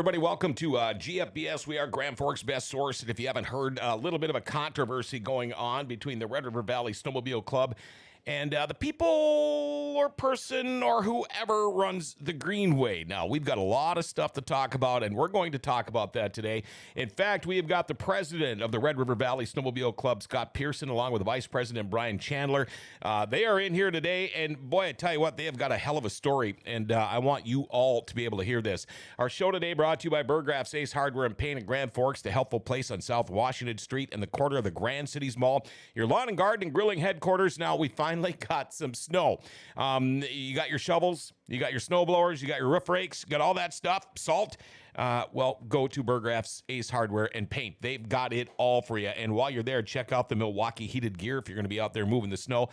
everybody. Welcome to GFBS. We are Grand Forks' best source. And if you haven't heard, a little bit of a controversy going on between the Red River Valley Snowmobile Club and the people or person or whoever runs the Greenway. Now, we've got a lot of stuff to talk about, and we're going to talk about that today. In fact, we have got the president of the Red River Valley Snowmobile Club, Scott Pearson, along with the vice president, Brian Chandler. They are in here today, and boy, I tell you what, they have got a hell of a story, and I want you all to be able to hear this. Our show today brought to you by Burgraff's Ace Hardware and Paint in Grand Forks, the helpful place on South Washington Street in the corner of the Grand Cities Mall. Your lawn and garden and grilling headquarters. Now, we finally got some snow. You got your shovels, you got your snow blowers, you got your roof rakes, you got all that stuff, salt. Well, go to Burgraff's Ace Hardware and Paint. They've got it all for you. And while you're there, check out the Milwaukee heated gear if you're going to be out there moving the snow.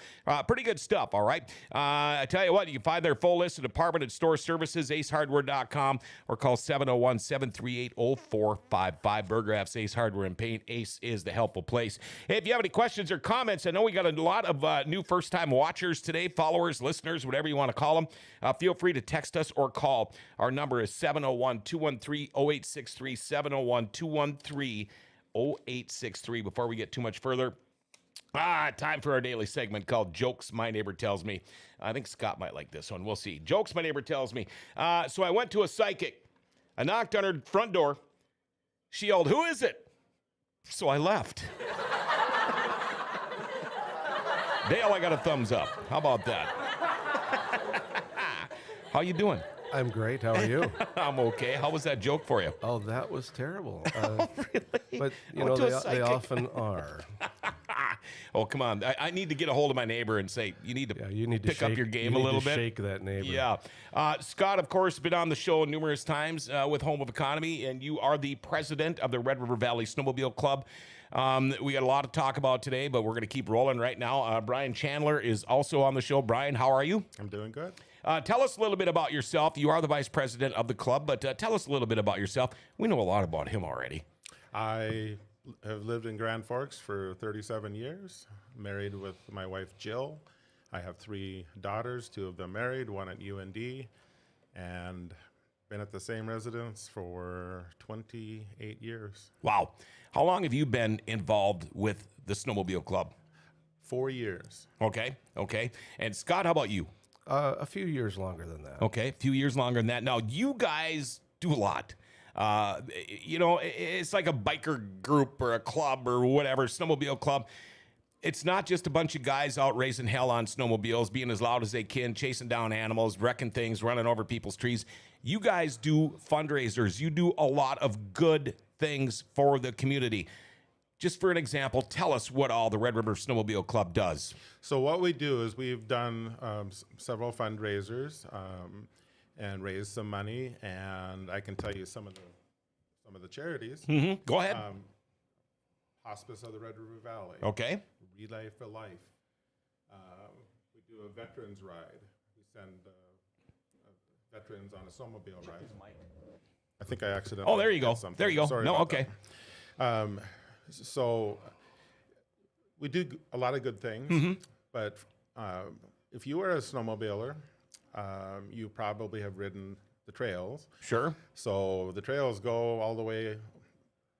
Pretty good stuff, all right? I tell you what, you can find their full list of department and store services, acehardware.com, or call 701-738-0455. Burgraff's Ace Hardware and Paint. Ace is the helpful place. Hey, if you have any questions or comments, I know we got a lot of new first-time watchers today, followers, listeners, whatever you want to call them. Feel free to text us or call. Our number is 701-213-0863, 701-213-0863. Before we get too much further, time for our daily segment called Jokes My Neighbor Tells Me. I think Scott might like this one. We'll see. Jokes My Neighbor Tells Me. So I went to a psychic. I knocked on her front door. She yelled, "Who is it?" So I left. Dale, I got a thumbs up. How about that? How you doing? I'm great. How are you? I'm okay. How was that joke for you? Oh, that was terrible. Really? But, you know, they often are. Oh, come on. I need to get a hold of my neighbor and say, you need to pick up your game a little bit. Shake that neighbor. Yeah. Scott, of course, been on the show numerous times with Home of Economy, and you are the president of the Red River Valley Snowmobile Club. We got a lot to talk about today, but we're going to keep rolling right now. Brian Chandler is also on the show. Brian, how are you? I'm doing good. Tell us a little bit about yourself. You are the vice president of the club, but tell us a little bit about yourself. We know a lot about him already. I have lived in Grand Forks for 37 years, married with my wife, Jill. I have 3 daughters, 2 of them married, 1 at UND, and been at the same residence for 28 years. Wow. How long have you been involved with the Snowmobile Club? 4 years. Okay. And Scott, how about you? A few years longer than that. Okay, a few years longer than that. Now, you guys do a lot. You know, it's like a biker group or a club or whatever, snowmobile club. It's not just a bunch of guys out raising hell on snowmobiles, being as loud as they can, chasing down animals, wrecking things, running over people's trees. You guys do fundraisers. You do a lot of good things for the community. Just for an example, tell us what all the Red River Snowmobile Club does. So what we do is we've done several fundraisers and raised some money, and I can tell you some of the charities. Mm-hmm. Go ahead. Hospice of the Red River Valley. Okay. Relay for Life. We do a veterans ride. We send veterans on a snowmobile ride. I think I accidentally. Oh, there you go. There you go. Sorry no, okay. So we do a lot of good things, but if you are a snowmobiler, you probably have ridden the trails. Sure. So the trails go all the way,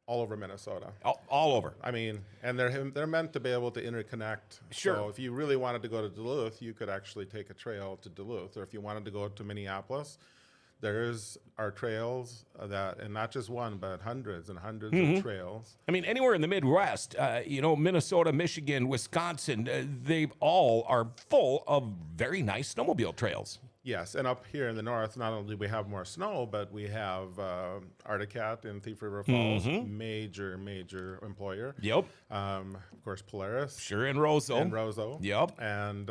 all over Minnesota. All over. I mean, and they're meant to be able to interconnect. Sure. So if you really wanted to go to Duluth, you could actually take a trail to Duluth, or if you wanted to go to Minneapolis, are trails that, and not just one, but hundreds and hundreds of trails. I mean, anywhere in the Midwest, you know, Minnesota, Michigan, Wisconsin, they all are full of very nice snowmobile trails. Yes, and up here in the north, not only do we have more snow, but we have Articat in Thief River Falls, major employer. Yep. Of course, Polaris. Sure, and Roseau. Yep. And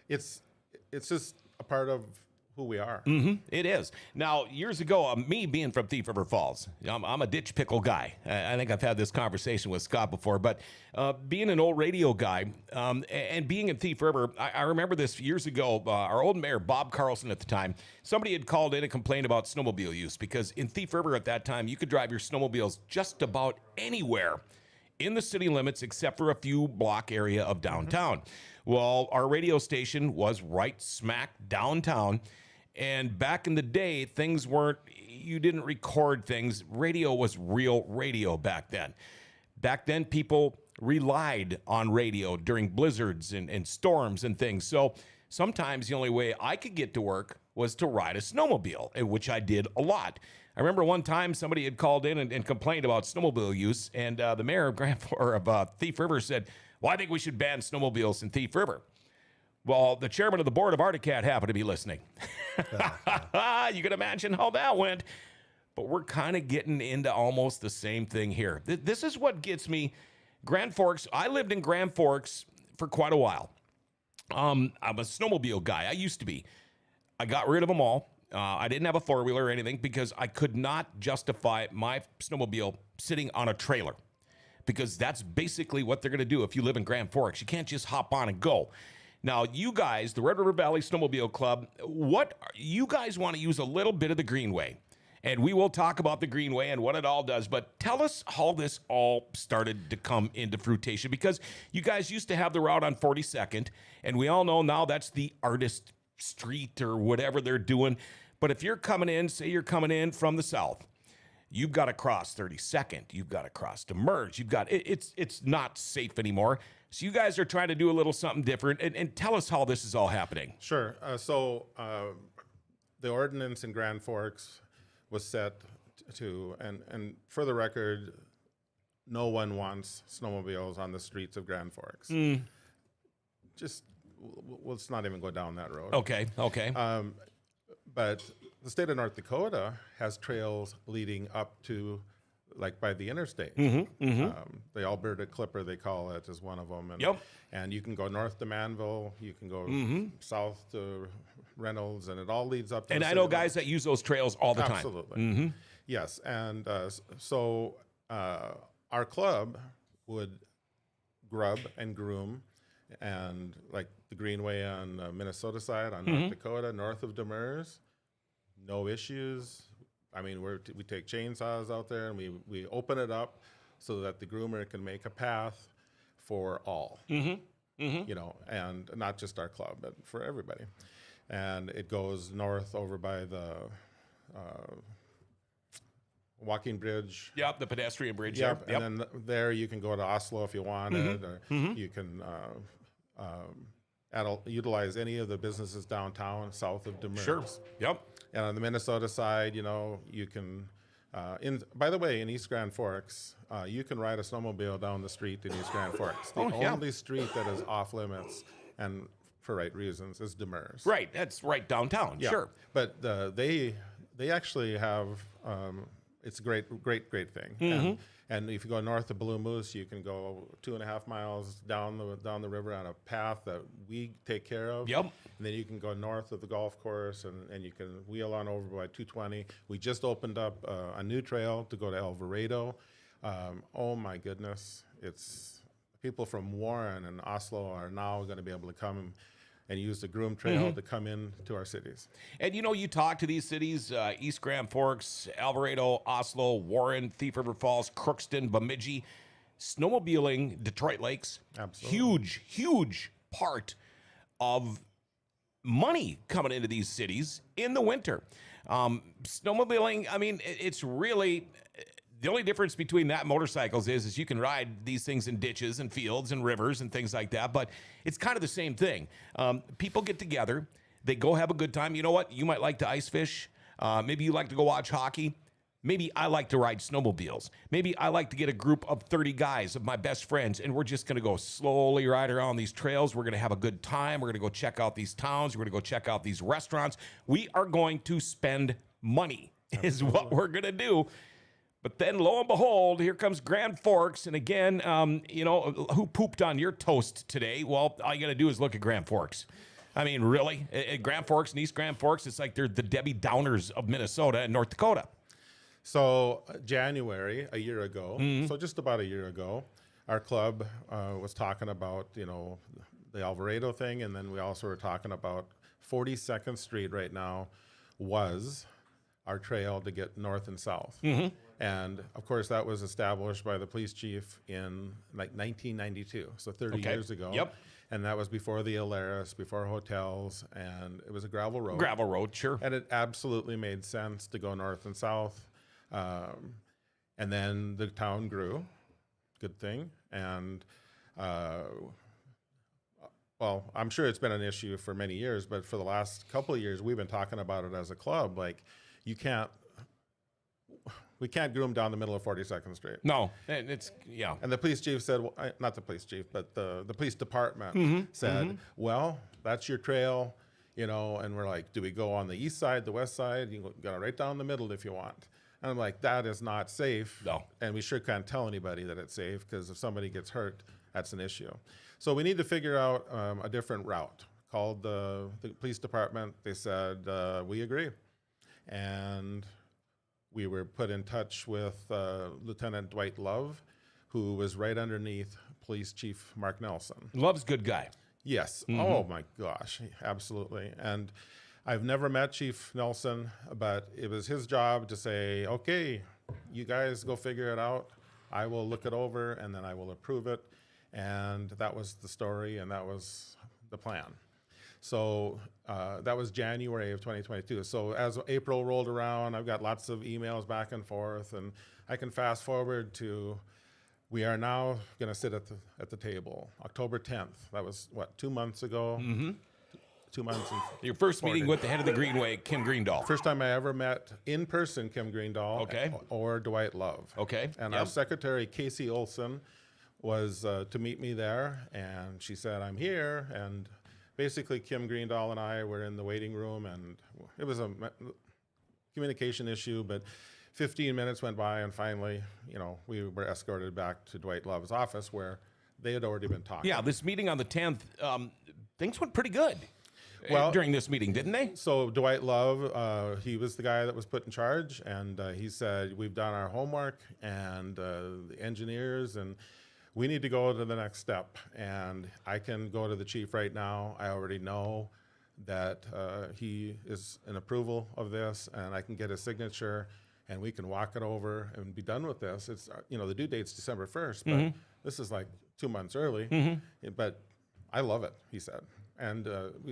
it's just a part of who we are. It is. Now, years ago, me being from Thief River Falls, I'm a ditch pickle guy. I think I've had this conversation with Scott before, but being an old radio guy and being in Thief River, I remember this years ago, our old mayor, Bob Carlson at the time, somebody had called in and complained about snowmobile use because in Thief River at that time, you could drive your snowmobiles just about anywhere in the city limits except for a few block area of downtown. Well, our radio station was right smack downtown. And back in the day, things weren't, you didn't record things. Radio was real radio back then. Back then, people relied on radio during blizzards and storms and things. So sometimes the only way I could get to work was to ride a snowmobile, which I did a lot. I remember one time somebody had called in and complained about snowmobile use, and the mayor of Thief River said, well, I think we should ban snowmobiles in Thief River. Well, the chairman of the board of Arcticat happened to be listening. You can imagine how that went. But we're kind of getting into almost the same thing here. This is what gets me. Grand Forks, I lived in Grand Forks for quite a while. I'm a snowmobile guy. I used to be. I got rid of them all. I didn't have a four-wheeler or anything because I could not justify my snowmobile sitting on a trailer, because that's basically what they're going to do if you live in Grand Forks. You can't just hop on and go. Now, you guys, the Red River Valley Snowmobile Club, you guys want to use a little bit of the Greenway, and we will talk about the Greenway and what it all does, but tell us how this all started to come into fruition, because you guys used to have the route on 42nd, and we all know now that's the artist street or whatever they're doing. But if you're coming in, say you're coming in from the south, you've got to cross 32nd, you've got to cross Demers, it's not safe anymore. So you guys are trying to do a little something different, and tell us how this is all happening. Sure. The ordinance in Grand Forks was set to, and for the record, no one wants snowmobiles on the streets of Grand Forks. Let's not even go down that road. Okay. But the state of North Dakota has trails leading up to, like, by the interstate. The Alberta Clipper, they call it, is one of them. And you can go north to Manville, you can go south to Reynolds, and it all leads up to. And I know guys that use those trails all the time. Absolutely. Yes, and so our club would grub and groom, and like the Greenway on Minnesota side, on North Dakota, north of Demers, no issues. I mean, we take chainsaws out there and we open it up so that the groomer can make a path for all, you know, and not just our club, but for everybody. And it goes north over by the walking bridge. Yep, the pedestrian bridge. Yep. And then there you can go to Oslo if you wanted, or you can utilize any of the businesses downtown south of Demers. Sure. Yep. And on the Minnesota side, you know, you can, by the way, in East Grand Forks, you can ride a snowmobile down the street in East Grand Forks. The only street that is off limits, and for right reasons, is Demers. Right, that's right downtown, sure. But they actually have, it's a great thing. And if you go north of Blue Moose, you can go 2.5 miles down the river on a path that we take care of. Yep. And then you can go north of the golf course, and you can wheel on over by 220. We just opened up a new trail to go to Alvarado. Oh my goodness, it's people from Warren and Oslo are now going to be able to come and use the Groom Trail to come in to our cities. And you know, you talk to these cities, East Grand Forks, Alvarado, Oslo, Warren, Thief River Falls, Crookston, Bemidji, snowmobiling, Detroit Lakes. Absolutely. Huge part of money coming into these cities in the winter. Snowmobiling, I mean, it's really, the only difference between that and motorcycles is you can ride these things in ditches and fields and rivers and things like that, but it's kind of the same thing. People get together, they go have a good time. You know what? You might like to ice fish. Maybe you like to go watch hockey. Maybe I like to ride snowmobiles. Maybe I like to get a group of 30 guys of my best friends, and we're just going to go slowly ride around these trails. We're going to have a good time. We're going to go check out these towns. We're going to go check out these restaurants. We are going to spend money is what we're going to do. But then, lo and behold, here comes Grand Forks. And again, you know, who pooped on your toast today? Well, all you got to do is look at Grand Forks. I mean, really? At Grand Forks and East Grand Forks, it's like they're the Debbie Downers of Minnesota and North Dakota. So January, a year ago, so just about a year ago, our club was talking about, you know, the Alvarado thing. And then we also were talking about 42nd Street right now was our trail to get north and south. And of course, that was established by the police chief in like 1992, so 30 years ago. Yep. And that was before the Alaris, before hotels, and it was a gravel road. Gravel road, sure. And it absolutely made sense to go north and south. And then the town grew, good thing. And well, I'm sure it's been an issue for many years, but for the last couple of years, we've been talking about it as a club. Like, we can't groom down the middle of 42nd Street. No, and it's, yeah. And the police chief said, well, not the police chief, but the police department said, well, that's your trail, you know, and we're like, do we go on the east side, the west side? You go right down the middle if you want. And I'm like, that is not safe. No. And we sure can't tell anybody that it's safe, because if somebody gets hurt, that's an issue. So we need to figure out a different route. Called the police department. They said, we agree. And we were put in touch with Lieutenant Dwight Love, who was right underneath Police Chief Mark Nelson. Love's good guy. Yes. Oh my gosh, absolutely. And I've never met Chief Nelson, but it was his job to say, okay, you guys go figure it out. I will look it over, and then I will approve it. And that was the story, and that was the plan. So that was January of 2022. So as April rolled around, I've got lots of emails back and forth, and I can fast forward to, we are now going to sit at the table, October 10th. That was, what, 2 months ago? 2 months. And Your first meeting with the head of the Greenway, Kim Greendahl. first time I ever met in person Kim Greendahl, Okay. or Dwight Love. Okay. And Yep. our secretary, Casey Olson, was to meet me there, and she said, I'm here. And basically, Kim Greendahl and I were in the waiting room, and it was a communication issue, but 15 minutes went by, and finally, you know, we were escorted back to Dwight Love's office, where they had already been talking. Yeah, this meeting on the 10th, things went pretty good during this meeting, didn't they? So Dwight Love, he was the guy that was put in charge, and he said, we've done our homework, and the engineers, and we need to go to the next step. And I can go to the chief right now. I already know that he is in approval of this, and I can get his signature, and we can walk it over and be done with this. It's, you know, the due date's December 1st, but this is like 2 months early. But I love it, he said. And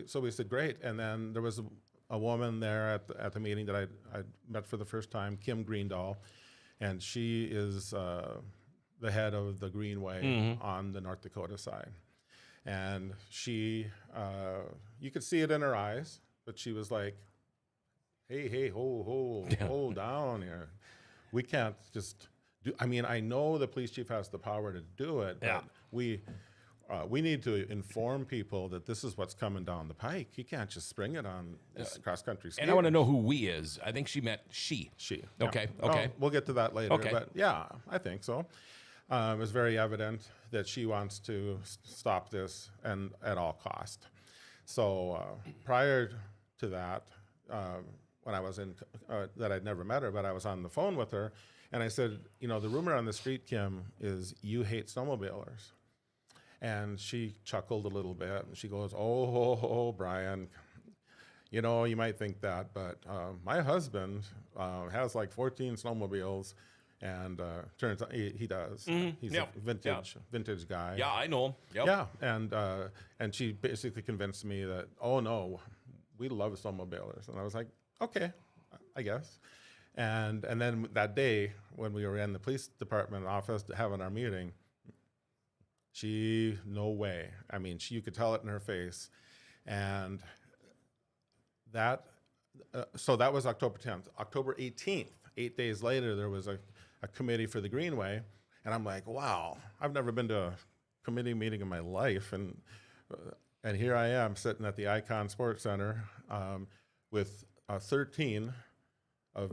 so we said, great. And then there was a woman there at the meeting that I met for the first time, Kim Greendahl, and she is the head of the Greenway on the North Dakota side. And she, you could see it in her eyes, but she was like, hey, hold down here. We can't just do, I mean, I know the police chief has the power to do it, but we need to inform people that this is what's coming down the pike. You can't just spring it on this cross-country ski. And I want to know who we is. I think she meant she. She. Okay, Yeah. okay. We'll get to that later. Okay. But yeah, I think so. It was very evident that she wants to stop this, and at all cost. So prior to that, when I was in, that I'd never met her, but I was on the phone with her, and I said, you know, the rumor on the street, Kim, is you hate snowmobilers. And she chuckled a little bit, and she goes, oh, Brian, you know, you might think that, but my husband has like 14 snowmobiles, and turns out he does. He's a vintage guy. Yeah, I know him. Yep. Yeah, and she basically convinced me that, oh no, we love snowmobilers, and I was like, okay, I guess. And then that day when we were in the police department office having our meeting, she, no way. I mean, you could tell it in her face. And that, so that was October 10th. October 18th, 8 days later, there was a committee for the Greenway. And I'm like, wow, I've never been to a committee meeting in my life. And here I am sitting at the Icon Sports Center with 13 of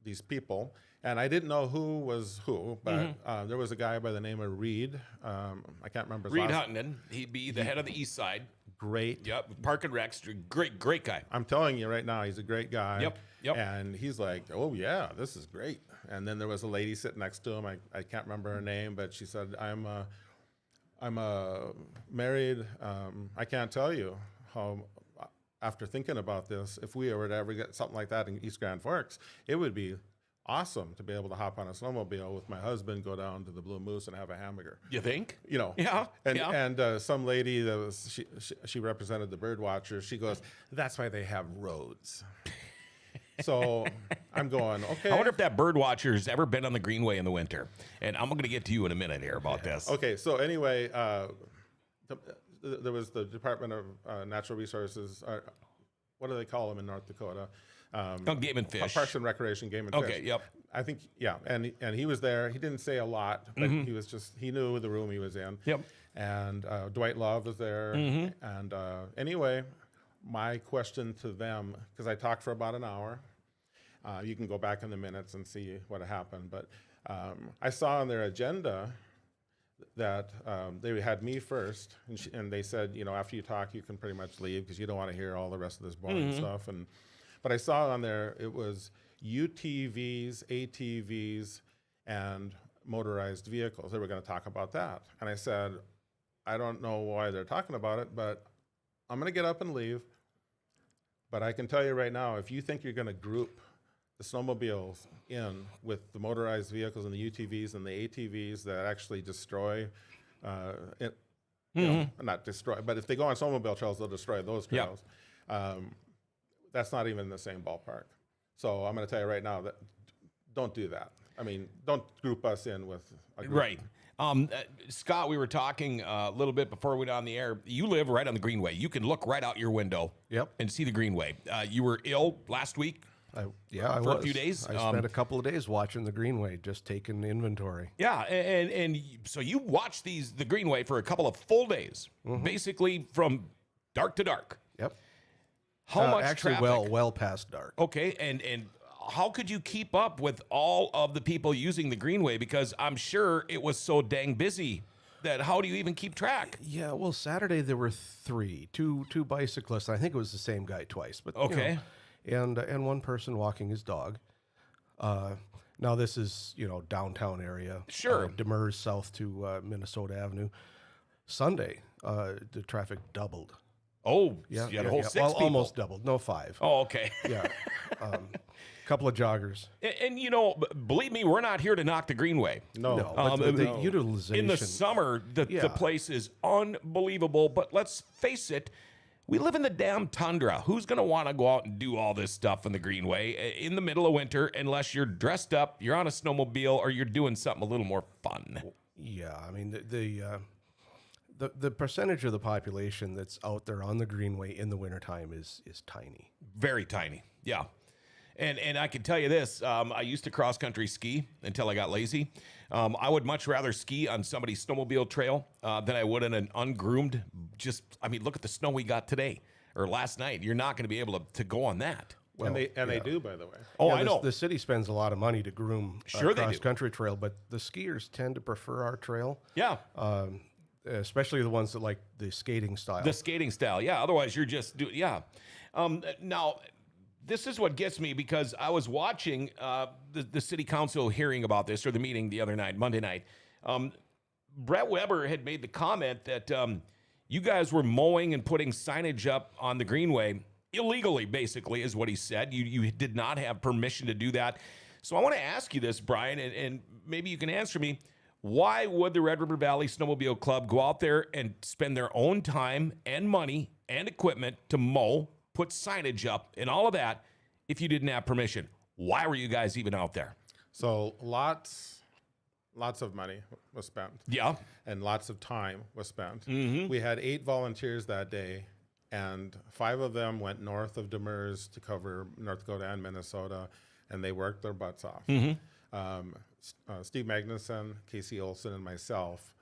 these people. And I didn't know who was who, but there was a guy by the name of Reed. I can't remember his Reed last Huttenden. He'd be the head of the east side. Great. Yep. Park and Rex. Great guy. I'm telling you right now, he's a great guy. Yep. And And he's like, oh, yeah, this is great. And then there was a lady sitting next to him. I can't remember her name, but she said, I'm married. I can't tell you how, after thinking about this, if we were to ever get something like that in East Grand Forks, it would be awesome to be able to hop on a snowmobile with my husband, go down to the Blue Moose and have a hamburger. You think? You know, Yeah. And some lady that was she represented the bird watchers. She goes, "That's why they have roads." So I'm going, okay. I wonder if that bird watcher's ever been on the Greenway in the winter. And I'm going to get to you in a minute here about this. Okay, so anyway, there was the Department of Natural Resources. What do they call them in North Dakota? Game and Fish. Parks and Recreation, Game and Fish. Okay, yep. I think, yeah, and he was there. He didn't say a lot, but he knew the room he was in. Yep. And Dwight Love was there. And anyway, my question to them, because I talked for about an hour. You can go back in the minutes and see what happened. But I saw on their agenda that they had me first, and they said, you know, after you talk, you can pretty much leave because you don't want to hear all the rest of this boring stuff. But I saw on there it was UTVs, ATVs, and motorized vehicles. They were going to talk about that, and I said, I don't know why they're talking about it, but I'm going to get up and leave. But I can tell you right now, if you think you're going to group the snowmobiles in with the motorized vehicles and the UTVs and the ATVs that actually destroy, you know, not destroy, but if they go on snowmobile trails, they'll destroy those trails. That's not even in the same ballpark. So I'm going to tell you right now that don't do that. I mean, don't group us in with a group. Right. Scott, we were talking a little bit before we went on the air. You live right on the Greenway. You can look right out your window and see the Greenway. You were ill last week? I for was. a few days. I spent a couple of days watching the Greenway, just taking inventory. Yeah, and so you watched the Greenway for a couple of full days, basically from dark to dark. Yep. How much actually traffic? well past dark. Okay, and how could you keep up with all of the people using the Greenway? Because I'm sure it was so dang busy that how do you even keep track? Yeah, well, Saturday there were two bicyclists. I think it was the same guy twice, but Okay. you know, and one person walking his dog. Now this is, you know, downtown area. Sure. Demers south to Minnesota Avenue. Sunday, the traffic doubled. Oh, Yeah, so you had a whole 6 people. almost doubled. No, 5. Oh, okay. Yeah, couple of joggers. And you know, believe me, we're not here to knock the Greenway. No. But the utilization In the summer, the place is unbelievable. But let's face it, we live in the damn tundra. Who's going to want to go out and do all this stuff in the Greenway in the middle of winter unless you're dressed up, you're on a snowmobile, or you're doing something a little more fun? Yeah, I mean the percentage of the population that's out there on the Greenway in the wintertime is tiny. Very tiny. Yeah. And I can tell you this, I used to cross country ski until I got lazy. I would much rather ski on somebody's snowmobile trail than I would in an ungroomed, look at the snow we got today or last night. You're not going to be able to go on that. Well, they do, by the way. Oh, Yeah, I know. The city spends a lot of money to groom Sure they do. cross-country trail, but the skiers tend to prefer our trail. Yeah. Especially the ones that like the skating style. The skating style. Yeah. Otherwise, you're just now, this is what gets me because I was watching the city council hearing about this or the meeting the other night, Monday night. Brett Weber had made the comment that you guys were mowing and putting signage up on the Greenway illegally, basically, is what he said. You did not have permission to do that. So I want to ask you this, Brian, and maybe you can answer me. Why would the Red River Valley Snowmobile Club go out there and spend their own time and money and equipment to mow, put signage up, and all of that if you didn't have permission? Why were you guys even out there? So lots of money was spent. Yeah. And lots of time was spent. We had 8 volunteers that day, and 5 of them went north of Demers to cover North Dakota and Minnesota, and they worked their butts off. Steve Magnuson, Casey Olson, and myself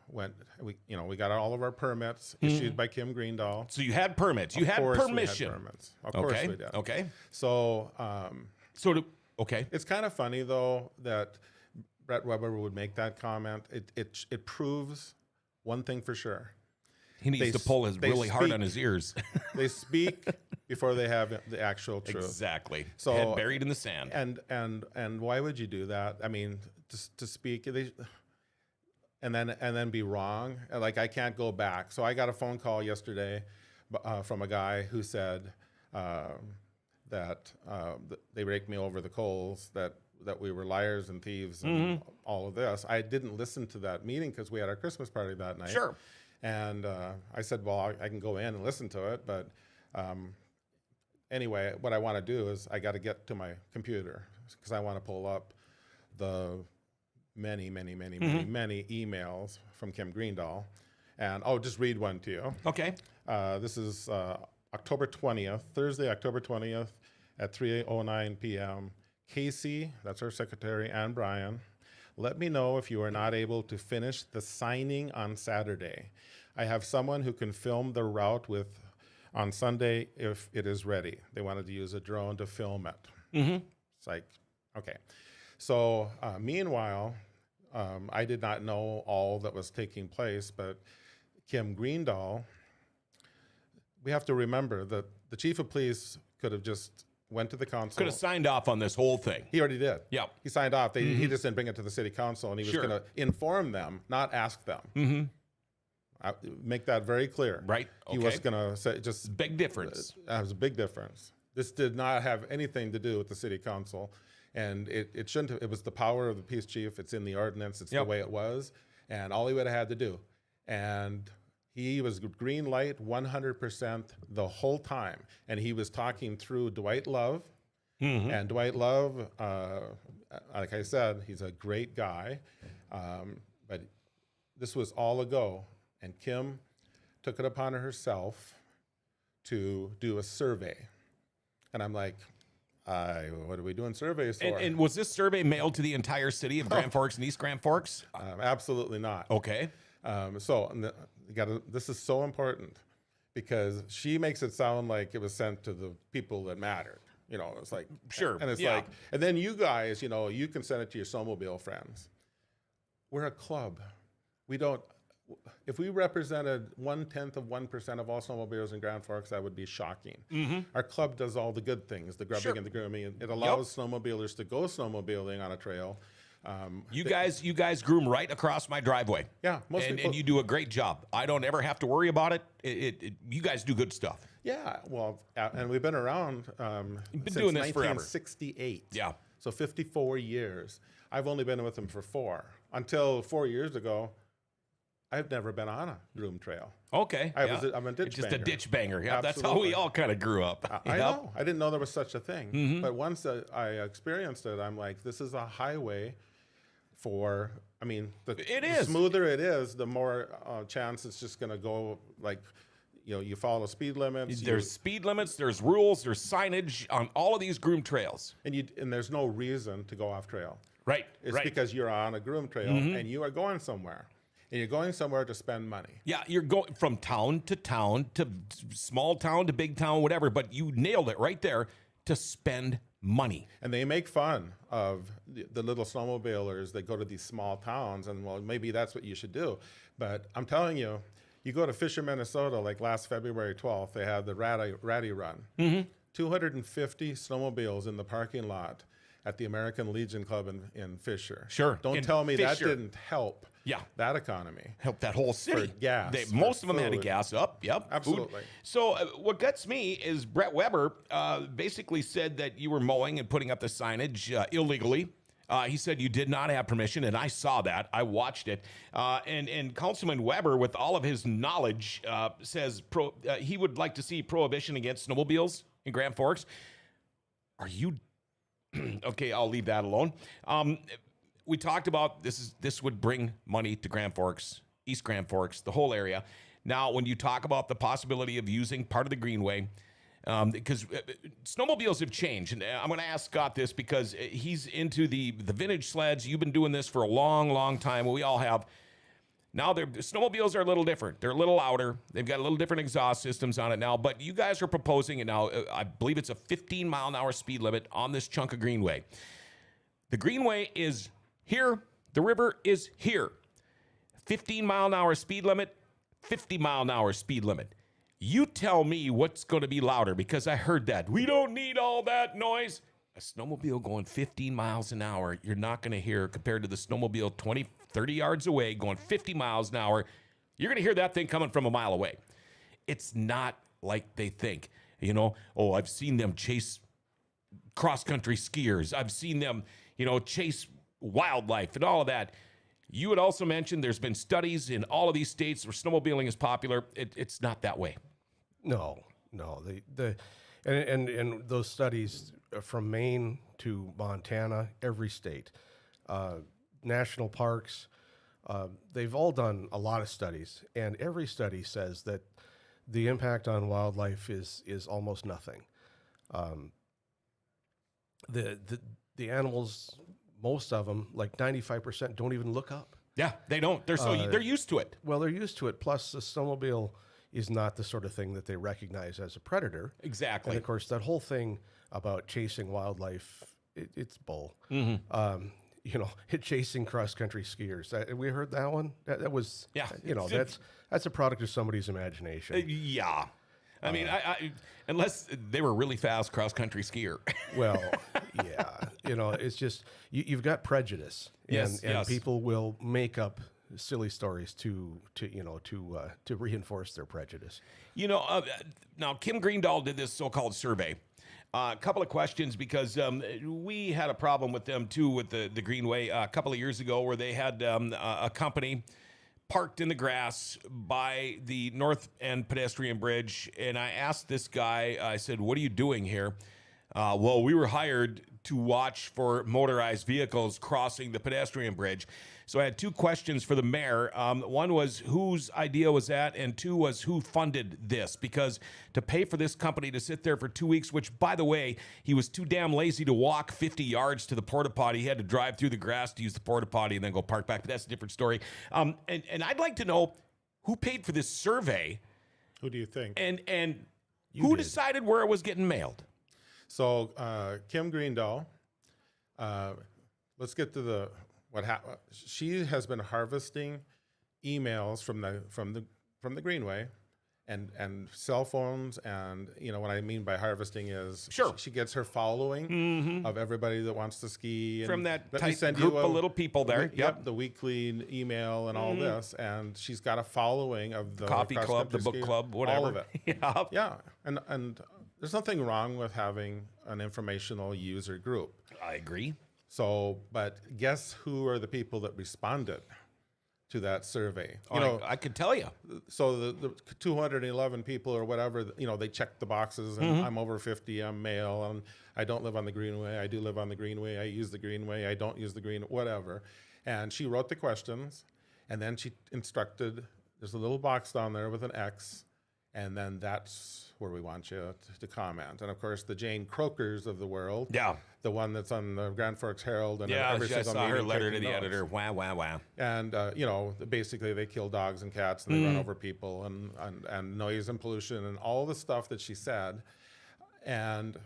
went. We got all of our permits issued by Kim Greendahl. So you had permits. You had permission. We had permits. Of course we did. Okay. So okay. it's kind of funny though that Brett Weber would make that comment. It proves one thing for sure. He needs to pull really hard on his ears. They speak before they have the actual truth. Exactly. So head buried in the sand. And why would you do that? I mean, to speak and then be wrong. Like I can't go back. So I got a phone call yesterday from a guy who said that they raked me over the coals, that we were liars and thieves and all of this. I didn't listen to that meeting because we had our Christmas party that night. Sure. And I said, well, I can go in and listen to it, but anyway, what I want to do is I got to get to my computer because I want to pull up the many emails from Kim Greendahl, and I'll just read one to you. Okay. This is October 20th, Thursday, October 20th at 3:09 p.m. Casey, that's our secretary, and Brian, let me know if you are not able to finish the signing on Saturday. I have someone who can film the route on Sunday if it is ready. They wanted to use a drone to film it. It's like, okay. So meanwhile, I did not know all that was taking place, but Kim Greendahl, we have to remember that the chief of police could have just went to the council. Could have signed off on this whole thing. He already did. Yeah. He signed off. He just didn't bring it to the city council, and he was Sure. going to inform them, not ask them. Make that very clear. Right. He Okay. was going to say just Big difference. That was a big difference. This did not have anything to do with the city council, and it shouldn't have. It was the power of the police chief. It's in the ordinance. It's the way it was, and all he would have had to do. And he was green light 100% the whole time, and he was talking through Dwight Love, and Dwight Love, like I said, he's a great guy, but this was all a go, and Kim took it upon herself to do a survey, and I'm like, what are we doing surveys for? And was this survey mailed to the entire city of Grand Forks and East Grand Forks? Absolutely not. Okay. This is so important because she makes it sound like it was sent to the people that mattered. You know, it's like, Sure, and it's yeah. like, and then you guys, you know, you can send it to your snowmobile friends. We're a club. We don't. If we represented 0.1% of all snowmobiles in Grand Forks, that would be shocking. Our club does all the good things, the grubbing Sure. and the grooming. It allows snowmobilers to go snowmobiling on a trail. You guys groom right across my driveway. Yeah, most and people- you do a great job. I don't ever have to worry about it. You guys do good stuff. Yeah, well, and we've been around since doing this forever. 1968. Yeah. So 54 years. I've only been with them for 4. Until 4 years ago, I've never been on a groom trail. Okay. I'm a ditch Just banger. a ditch banger. Yeah, that's how Absolutely. we all kind of grew up. I know. I didn't know there was such a thing. But once I experienced it, I'm like, this is a highway for, It is. the smoother it is, the more chance it's just going to go like, you follow speed limits. There's speed limits, there's rules, there's signage on all of these groom trails. And there's no reason to go off trail. Right. It's right. because you're on a groom trail and you are going somewhere. And you're going somewhere to spend money. Yeah, you're going from town to small town to big town, whatever, but you nailed it right there, to spend money. And they make fun of the little snowmobilers that go to these small towns, and well, maybe that's what you should do. But I'm telling you, you go to Fisher, Minnesota, like last February 12th, they had the Ratty Run. 250 snowmobiles in the parking lot at the American Legion Club in Fisher. Sure. Don't In tell me that Fisher. didn't help that economy. Help that whole city. For gas, Most for of them had to food. gas up. Yep. food. Absolutely. So what gets me is Brett Weber basically said that you were mowing and putting up the signage illegally. He said you did not have permission, and I saw that. I watched it. And Councilman Weber, with all of his knowledge, says he would like to see prohibition against snowmobiles in Grand Forks. Are you... Okay, I'll leave that alone. We talked about this would bring money to Grand Forks, East Grand Forks, the whole area. Now, when you talk about the possibility of using part of the Greenway, because snowmobiles have changed, and I'm going to ask Scott this because he's into the vintage sleds. You've been doing this for a long, long time. We all have. Now, snowmobiles are a little different. They're a little louder. They've got a little different exhaust systems on it now. But you guys are proposing, and now I believe it's a 15-mile-an-hour speed limit on this chunk of Greenway. The Greenway is here. The river is here. 15-mile-an-hour speed limit, 50-mile-an-hour speed limit. You tell me what's going to be louder, because I heard that. We don't need all that noise. A snowmobile going 15 miles an hour, you're not going to hear, compared to the snowmobile 20, 30 yards away going 50 miles an hour. You're going to hear that thing coming from a mile away. It's not like they think. I've seen them chase cross-country skiers. I've seen them, chase wildlife and all of that. You had also mentioned there's been studies in all of these states where snowmobiling is popular. It's not that way. No. And those studies from Maine to Montana, every state, national parks, they've all done a lot of studies, and every study says that the impact on wildlife is almost nothing. The animals, most of them, like 95%, don't even look up. Yeah, they don't. They're used to it. Well, they're used to it. Plus, the snowmobile is not the sort of thing that they recognize as a predator. Exactly. And of course, that whole thing about chasing wildlife, it's bull. Chasing cross-country skiers. We heard that one. That was, yeah. That's a product of somebody's imagination. Yeah. I mean, I unless they were a really fast cross-country skier. Well, yeah. It's just you've got prejudice, and people will make up silly stories to reinforce their prejudice. Now Kim Greendahl did this so-called survey. A couple of questions, because we had a problem with them too with the Greenway a couple of years ago, where they had a company parked in the grass by the North End pedestrian bridge, and I asked this guy, I said, "What are you doing here?" Well, we were hired to watch for motorized vehicles crossing the pedestrian bridge. So I had two questions for the mayor. One was, whose idea was that? And two was, who funded this? Because to pay for this company to sit there for 2 weeks, which, by the way, he was too damn lazy to walk 50 yards to the porta potty. He had to drive through the grass to use the porta potty and then go park back. But that's a different story. And I'd like to know who paid for this survey. Who do you think? And who decided where it was getting mailed? So Kim Greendahl, let's get to what happened. She has been harvesting emails from the Greenway, and cell phones, and what I mean by harvesting is she gets her following of everybody that wants to ski, and from that let me tight send group you of little people there. Yep, the weekly email and all this, and she's got a following of the coffee club, the book skiers, club, whatever. all of it. Yeah, and there's nothing wrong with having an informational user group. I agree. So, but guess who are the people that responded to that survey? I could tell you. So the 211 people or whatever, they checked the boxes, and I'm over 50, I'm male, and I don't live on the Greenway. I do live on the Greenway. I use the Greenway. I don't use the Greenway, whatever. And she wrote the questions, and then she instructed, there's a little box down there with an X, and then that's where we want you to comment. And of course, the Jane Crokers of the world, the one that's on the Grand Forks Herald, and every I single saw her meeting letter to taking the notes. editor. Wow. And basically they kill dogs and cats, and they run over people, and noise and pollution and all the stuff that she said. And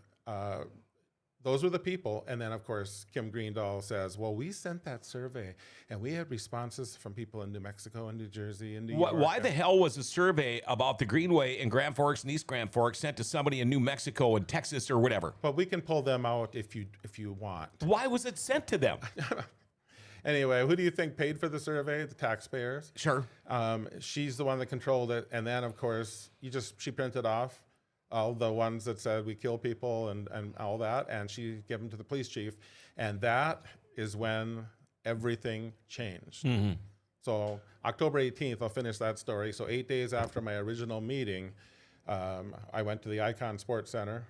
those were the people. And then, of course, Kim Greendahl says, well, we sent that survey, and we had responses from people in New Mexico and New Jersey and New York. Why the hell was a survey about the Greenway in Grand Forks and East Grand Forks sent to somebody in New Mexico and Texas or whatever? But we can pull them out if you want. Why was it sent to them? Anyway, who do you think paid for the survey? The taxpayers. Sure. She's the one that controlled it. And then, of course, she printed off all the ones that said we kill people and all that, and she gave them to the police chief. And that is when everything changed. So October 18th, I'll finish that story. So 8 days after my original meeting, I went to the Icon Sports Center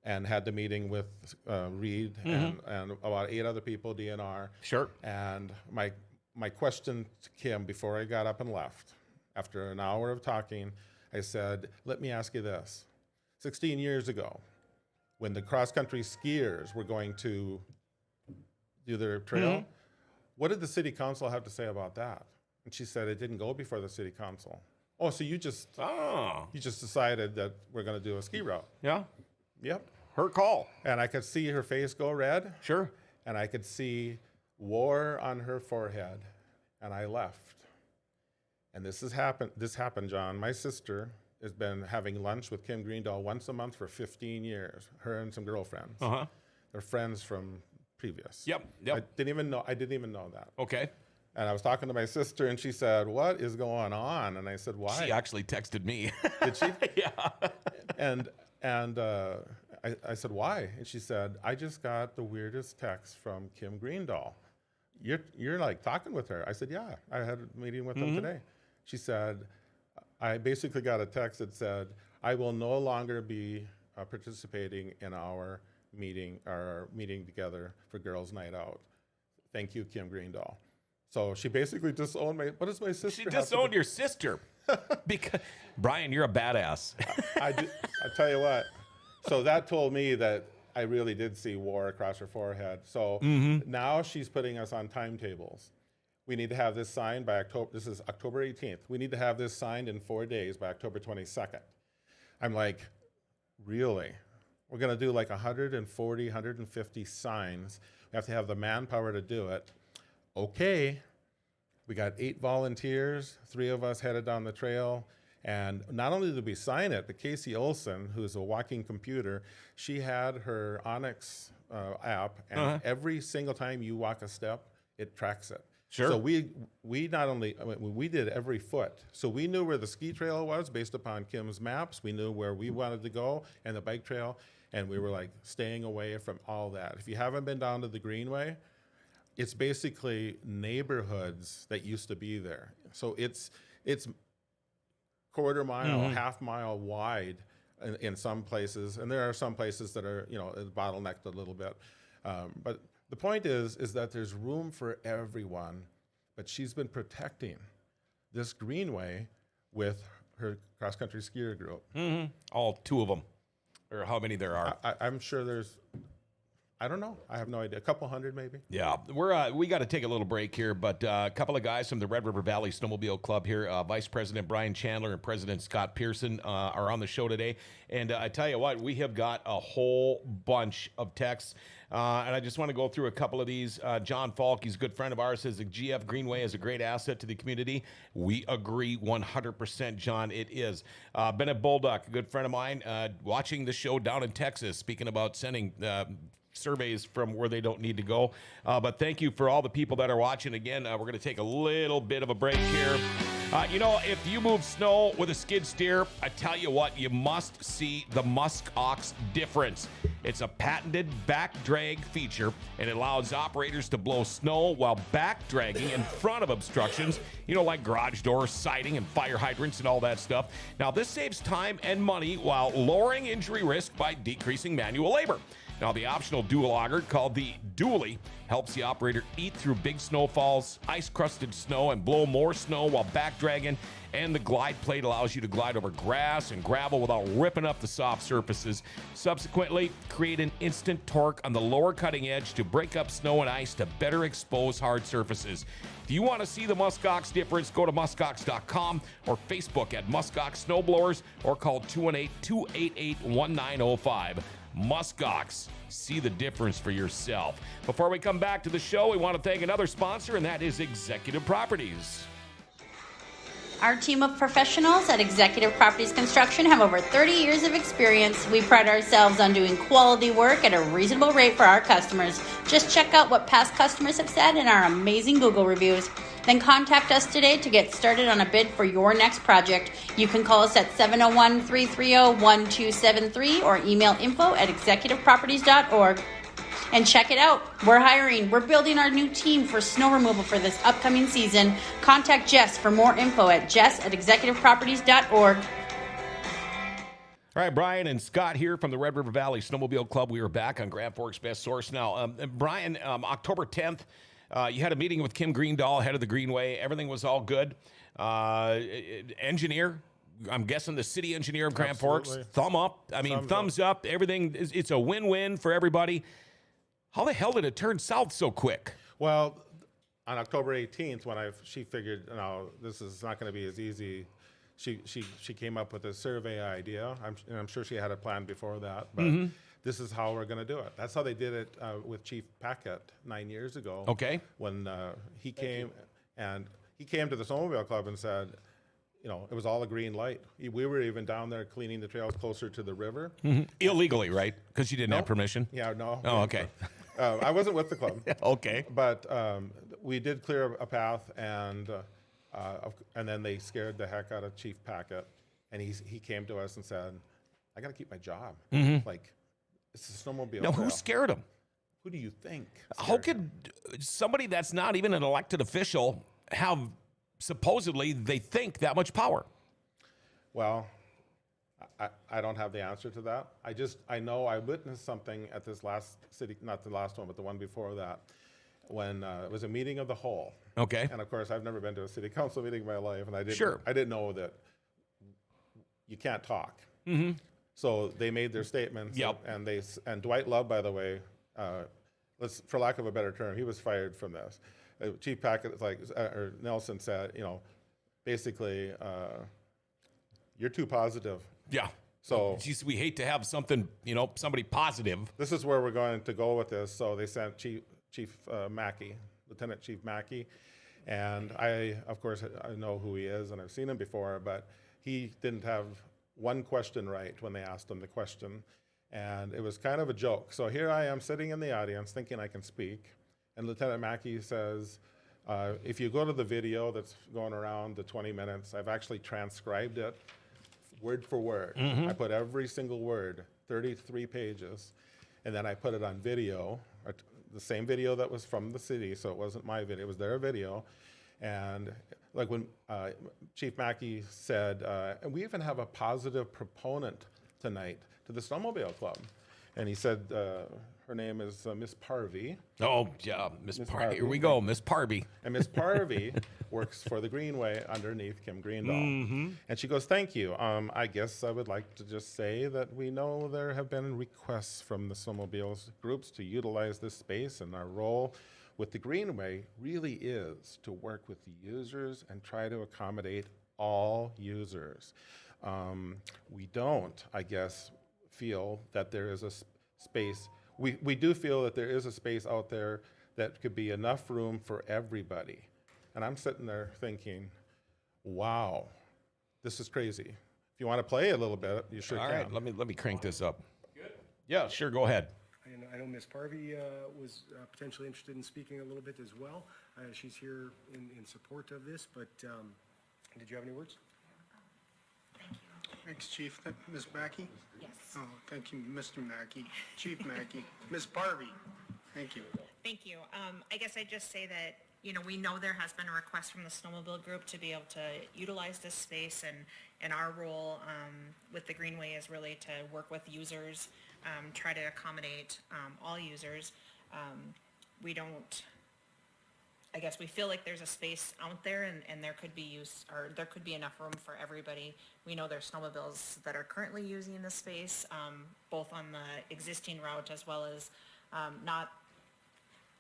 and had the meeting with Reed and about 8 other people, DNR. Sure. And my question to Kim before I got up and left, after an hour of talking, I said, let me ask you this. 16 years ago, when the cross-country skiers were going to do their trail, what did the city council have to say about that? And she said it didn't go before the city council. Oh, so you just decided that we're going to do a ski route? Yeah. Yep. Her call. And I could see her face go red. Sure. And I could see war on her forehead. And I left. And this happened, John. My sister has been having lunch with Kim Greendahl once a month for 15 years, her and some girlfriends. They're friends from previous. Yep. I didn't even know that. Okay. And I was talking to my sister, and she said, what is going on? And I said, why? She actually texted me. Did she? Yeah. And I said, why? And she said, I just got the weirdest text from Kim Greendahl. You're like talking with her. I said, yeah, I had a meeting with them today. She said, I basically got a text that said, I will no longer be participating in our meeting together for Girls Night Out. Thank you, Kim Greendahl. So she basically disowned my, what does my sister She have disowned to do? your sister. Because Brian, you're a badass. I'll tell you what. So that told me that I really did see war across her forehead. So now she's putting us on timetables. We need to have this signed by October. This is October 18th. We need to have this signed in 4 days by October 22nd. I'm like, really? We're going to do like 140, 150 signs. We have to have the manpower to do it. Okay. We got 8 volunteers. 3 of us headed down the trail. And not only did we sign it, but Casey Olson, who's a walking computer, she had her Onyx app, and every single time you walk a step, it tracks it. Sure. So we not only, we did every foot. So we knew where the ski trail was based upon Kim's maps. We knew where we wanted to go and the bike trail, and we were like staying away from all that. If you haven't been down to the Greenway, it's basically neighborhoods that used to be there. So it's quarter mile, half mile wide in some places, and there are some places that are, bottlenecked a little bit. But the point is that there's room for everyone, but she's been protecting this Greenway with her cross-country skier group. All 2 of them, or how many there are. I'm sure there's, I don't know. I have no idea. A couple hundred maybe. Yeah, we got to take a little break here, but a couple of guys from the Red River Valley Snowmobile Club here, Vice President Brian Chandler and President Scott Pearson are on the show today. And I tell you what, we have got a whole bunch of texts, and I just want to go through a couple of these. John Falk, he's a good friend of ours, says the GF Greenway is a great asset to the community. We agree 100%, John, it is. Bennett Bolduck, a good friend of mine, watching the show down in Texas, speaking about sending surveys from where they don't need to go. But thank you for all the people that are watching. Again, we're going to take a little bit of a break here. If you move snow with a skid steer, I tell you what, you must see the Musk Ox difference. It's a patented back drag feature, and it allows operators to blow snow while back dragging in front of obstructions, like garage doors, siding, and fire hydrants and all that stuff. Now, this saves time and money while lowering injury risk by decreasing manual labor. Now, the optional dual auger called the Dually helps the operator eat through big snowfalls, ice-crusted snow, and blow more snow while back dragging. And the glide plate allows you to glide over grass and gravel without ripping up the soft surfaces. Subsequently, create an instant torque on the lower cutting edge to break up snow and ice to better expose hard surfaces. If you want to see the Musk Ox difference, go to muskox.com or Facebook at Musk Ox Snowblowers or call 218-288-1905. Musk Ox. See the difference for yourself. Before we come back to the show, we want to thank another sponsor, and that is Executive Properties. Our team of professionals at Executive Properties Construction have over 30 years of experience. We pride ourselves on doing quality work at a reasonable rate for our customers. Just check out what past customers have said in our amazing Google reviews. Then contact us today to get started on a bid for your next project. You can call us at 701-330-1273 or email info@executiveproperties.org. And check it out. We're hiring. We're building our new team for snow removal for this upcoming season. Contact Jess for more info at jess@executiveproperties.org. All right, Brian and Scott here from the Red River Valley Snowmobile Club. We are back on Grand Forks Best Source now. Brian, October 10th, you had a meeting with Kim Greendahl, head of the Greenway. Everything was all good. Engineer, I'm guessing the city engineer of Grand Forks, thumb up. Thumbs up. Everything, it's a win-win for everybody. How the hell did it turn south so quick? Well, on October 18th, when she figured, this is not going to be as easy, she came up with a survey idea. I'm sure she had a plan before that, but this is how we're going to do it. That's how they did it with Chief Packett 9 years ago. Okay. When he came to the Snowmobile Club and said, it was all a green light. We were even down there cleaning the trails closer to the river. Illegally, right? Because you didn't have permission? Yeah, no. Oh, okay. I wasn't with the club. Okay. But we did clear a path, and then they scared the heck out of Chief Packett, and he came to us and said, "I got to keep my job. Like, It's a snowmobile Now, trail. who scared them? Who do you think? How scared him? could somebody that's not even an elected official have supposedly they think that much power? Well, I don't have the answer to that. I know I witnessed something at this last city, not the last one, but the one before that, when it was a meeting of the whole. Okay. And of course, I've never been to a city council meeting in my life, and I Sure. didn't know that you can't talk. So they made their statements. Yep. And Dwight Love, by the way, for lack of a better term, he was fired from this. Chief Packett, or Nelson said, basically, you're too positive. Yeah. So Geez, we hate to have something, somebody positive. this is where we're going to go with this. So they sent Chief Mackey, Lieutenant Chief Mackey, and of course, I know who he is, and I've seen him before, but he didn't have one question right when they asked him the question, and it was kind of a joke. So here I am sitting in the audience thinking I can speak, and Lieutenant Mackey says, if you go to the video that's going around the 20 minutes, I've actually transcribed it word for word. I put every single word, 33 pages, and then I put it on video, the same video that was from the city, so it wasn't my video, it was their video. And like when Chief Mackey said, and we even have a positive proponent tonight to the Snowmobile Club. And he said, her name is Miss Parvey. Oh, yeah, Miss Parvey. Parvey. Here we go, Miss Parvey. And Miss Parvey works for the Greenway underneath Kim Greendahl. And she goes, thank you. I guess I would like to just say that we know there have been requests from the snowmobiles groups to utilize this space, and our role with the Greenway really is to work with the users and try to accommodate all users. We don't, I guess, feel that there is a space. We do feel that there is a space out there that could be enough room for everybody. And I'm sitting there thinking, wow, this is crazy. If you want to play a little bit, you sure All can. right, let me crank this up. Good? Yeah, sure, go ahead. And I know Ms. Parvey was potentially interested in speaking a little bit as well. She's here in support of this, but did you have any words? Thanks, Chief. Ms. Mackey? Yes. Oh, thank you, Mr. Mackey. Chief Mackey. Ms. Parvey? Thank you. Thank you. I guess I'd just say that, we know there has been a request from the Snowmobile group to be able to utilize this space, and our role with the Greenway is really to work with users, try to accommodate all users. I guess we feel like there's a space out there, and there could be there could be enough room for everybody. We know there's snowmobiles that are currently using the space, both on the existing route as well as not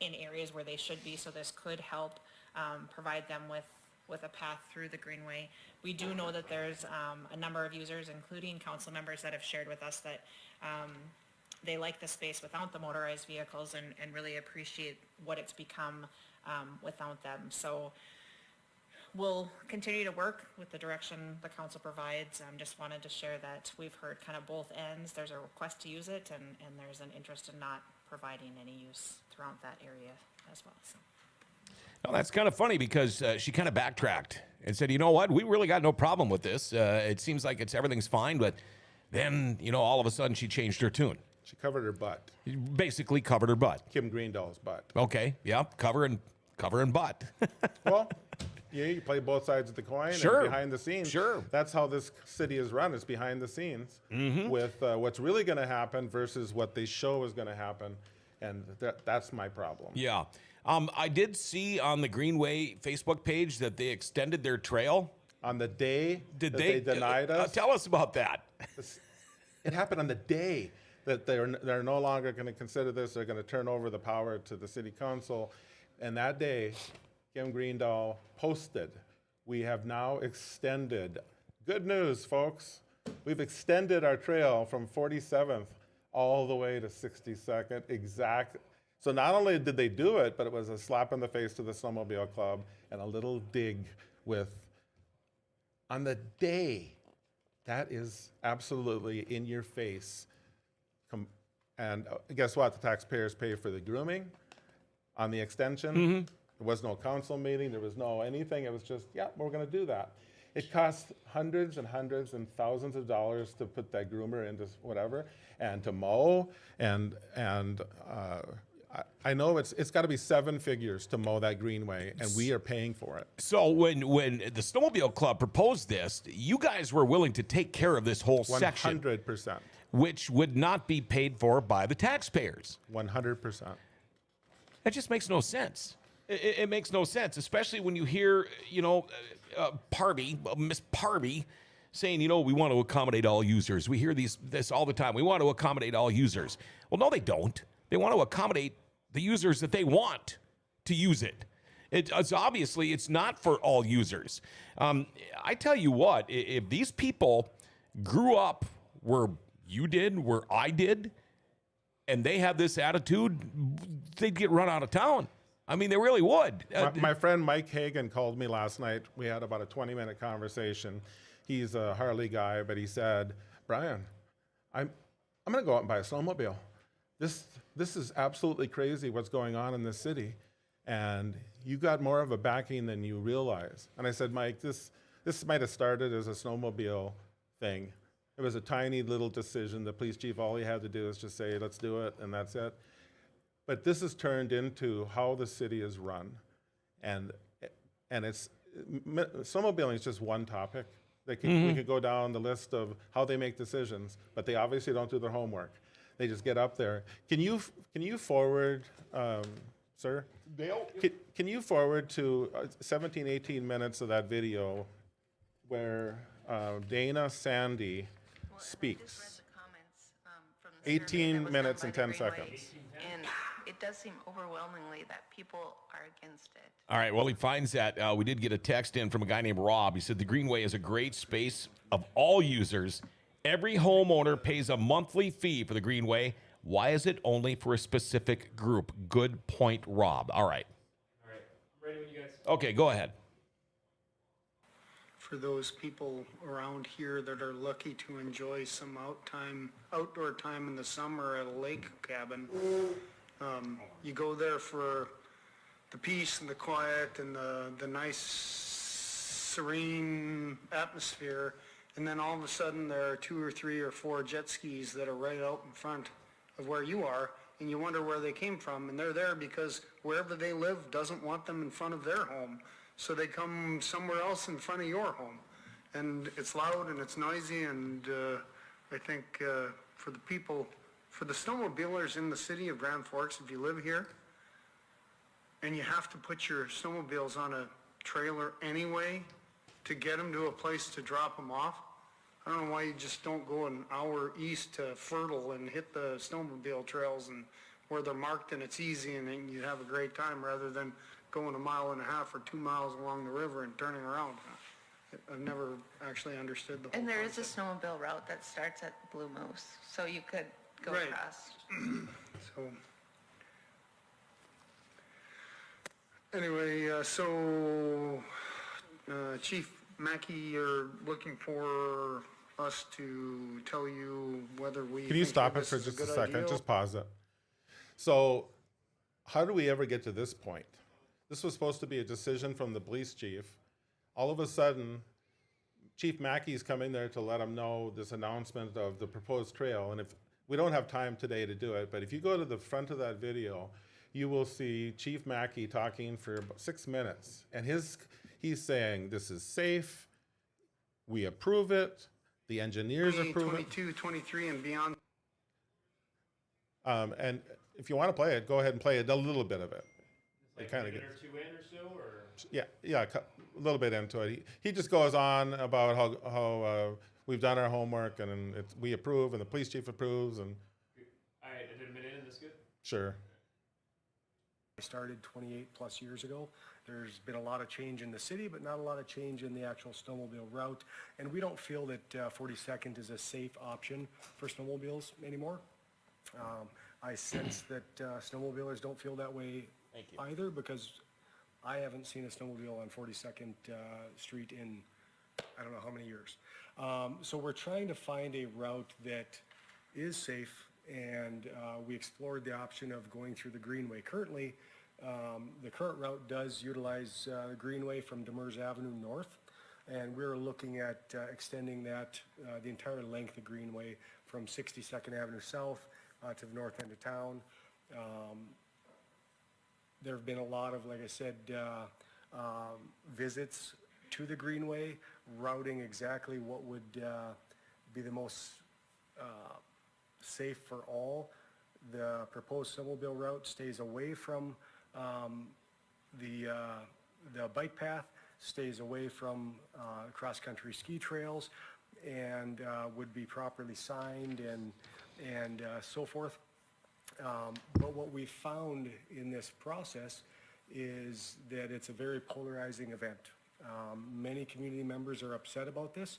in areas where they should be. So this could help provide them with a path through the Greenway. We do know that there's a number of users, including council members, that have shared with us that they like the space without the motorized vehicles and really appreciate what it's become without them. So we'll continue to work with the direction the council provides. Just wanted to share that we've heard kind of both ends. There's a request to use it, and there's an interest in not providing any use throughout that area as well. So. Well, that's kind of funny because she kind of backtracked and said, you know what, we really got no problem with this. It seems like everything's fine, but then, all of a sudden she changed her tune. She covered her butt. Basically covered her butt. Kim Greendahl's butt. Okay, yeah, cover and butt. Well, you play both sides of the coin. Sure. And behind the scenes. Sure. That's how this city is run. It's behind the scenes with what's really going to happen versus what they show is going to happen. And that's my problem. Yeah. I did see on the Greenway Facebook page that they extended their trail. On the day Did that they denied us. Tell us about that. It happened on the day that they're no longer going to consider this. They're going to turn over the power to the city council. And that day, Kim Greendahl posted, we have now extended. Good news, folks. We've extended our trail from 47th all the way to 62nd. Exact. So not only did they do it, but it was a slap in the face to the Snowmobile Club and a little dig with, on the day, that is absolutely in your face. And guess what? The taxpayers pay for the grooming on the extension. There was no council meeting. There was no anything. It was just, yeah, we're going to do that. It costs hundreds and hundreds and thousands of dollars to put that groomer into whatever, and to mow, and I know it's got to be 7 figures to mow that greenway, and we are paying for it. So when the Snowmobile Club proposed this, you guys were willing to take care of this whole section, 100%. which would not be paid for by the taxpayers. 100%. That just makes no sense. It makes no sense, especially when you hear, Miss Parby, saying, we want to accommodate all users. We hear this all the time. We want to accommodate all users. Well, no, they don't. They want to accommodate the users that they want to use it. It's obviously it's not for all users. I tell you what, if these people grew up where you did, where I did, and they have this attitude, they'd get run out of town. I mean, they really would. My friend Mike Hagan called me last night. We had about a 20-minute conversation. He's a Harley guy, but he said, Brian, I'm going to go out and buy a snowmobile. This is absolutely crazy what's going on in this city, and you got more of a backing than you realize. And I said, Mike, this might have started as a snowmobile thing. It was a tiny little decision. The police chief, all he had to do is just say, let's do it, and that's it. But this has turned into how the city is run, and it's snowmobiling is just one topic. We could go down the list of how they make decisions, but they obviously don't do their homework. They just get up there. Can you forward, sir? Dale? Can you forward to 17, 18 minutes of that video where Dana Sandy speaks? 18 minutes and 10 seconds. And it does seem overwhelmingly that people are against it. All right, well, he finds that. We did get a text in from a guy named Rob. He said the Greenway is a great space of all users. Every homeowner pays a monthly fee for the Greenway. Why is it only for a specific group? Good point, Rob. All right. All right. I'm ready when you guys. Okay, go ahead. For those people around here that are lucky to enjoy some outdoor time in the summer at a lake cabin, you go there for the peace and the quiet and the nice serene atmosphere, and then all of a sudden there are 2 or 3 or 4 jet skis that are right out in front of where you are, and you wonder where they came from, and they're there because wherever they live doesn't want them in front of their home, so they come somewhere else in front of your home, and it's loud and it's noisy, and I think for the people, for the snowmobilers in the city of Grand Forks, if you live here and you have to put your snowmobiles on a trailer anyway to get them to a place to drop them off, I don't know why you just don't go an hour east to Fertile and hit the snowmobile trails and where they're marked and it's easy and then you have a great time rather than going 1.5 miles or 2 miles along the river and turning around. I've never actually understood the whole And there is a concept. snowmobile route that starts at Blue Moose, so you could go Right. across. So, anyway, Chief Mackey, you're looking for us to tell you whether we Can you think stop that it this for is just a good second? idea? Just pause it. So, how do we ever get to this point? This was supposed to be a decision from the police chief. All of a sudden, Chief Mackey's coming there to let him know this announcement of the proposed trail. And if we don't have time today to do it, but if you go to the front of that video, you will see Chief Mackey talking for about 6 minutes. And he's saying, this is safe, we approve it, the engineers approve it. 22, 23 and beyond. And if you want to play it, go ahead and play a little bit of it. Like It kind a of minute gets, or 2 in or so, or yeah, a little bit into it. He just goes on about how we've done our homework and we approve and the police chief approves and I did a minute in. This good? sure. I started 28 plus years ago. There's been a lot of change in the city, but not a lot of change in the actual snowmobile route. And we don't feel that 42nd is a safe option for snowmobiles anymore. I sense that snowmobilers don't feel that way either because I haven't seen a snowmobile on 42nd Street in I don't know how many years. So we're trying to find a route that is safe, and we explored the option of going through the Greenway. Currently, the current route does utilize the Greenway from Demers Avenue north. And we're looking at extending that, the entire length of Greenway from 62nd Avenue South to the north end of town. There have been a lot of, like I said, visits to the Greenway, routing exactly what would be the most safe for all. The proposed snowmobile route stays away from the bike path, stays away from cross-country ski trails, and would be properly signed and so forth. But what we found in this process is that it's a very polarizing event. Many community members are upset about this,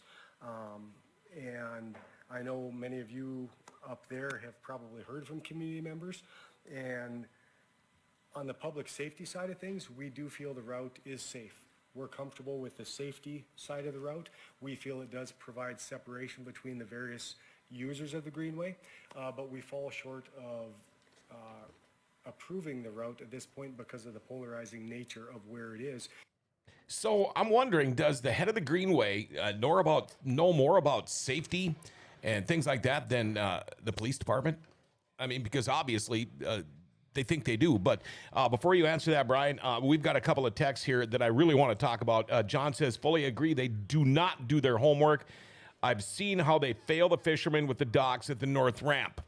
and I know many of you up there have probably heard from community members. And on the public safety side of things, we do feel the route is safe. We're comfortable with the safety side of the route. We feel it does provide separation between the various users of the Greenway, but we fall short of approving the route at this point because of the polarizing nature of where it is. So I'm wondering, does the head of the Greenway know more about safety and things like that than the police department? I mean, because obviously they think they do. But before you answer that, Brian, we've got a couple of texts here that I really want to talk about. John says, fully agree, they do not do their homework. I've seen how they fail the fishermen with the docks at the North Ramp.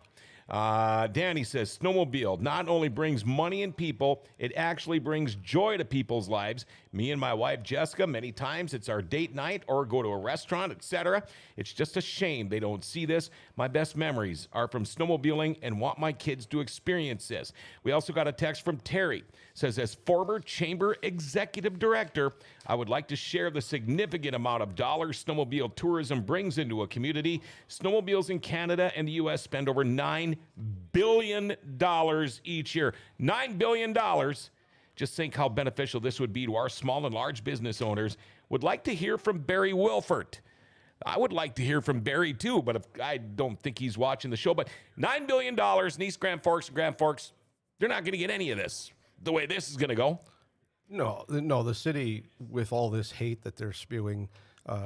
Danny says, snowmobile not only brings money and people, it actually brings joy to people's lives. Me and my wife, Jessica, many times it's our date night or go to a restaurant, etc. It's just a shame they don't see this. My best memories are from snowmobiling and want my kids to experience this. We also got a text from Terry. Says, as former chamber executive director, I would like to share the significant amount of dollars snowmobile tourism brings into a community. Snowmobiles in Canada and the U.S. spend over $9 billion each year. $9 billion. Just think how beneficial this would be to our small and large business owners. Would like to hear from Barry Wilfort. I would like to hear from Barry too, but I don't think he's watching the show. But $9 billion in East Grand Forks and Grand Forks, they're not going to get any of this the way this is going to go. No, the city, with all this hate that they're spewing,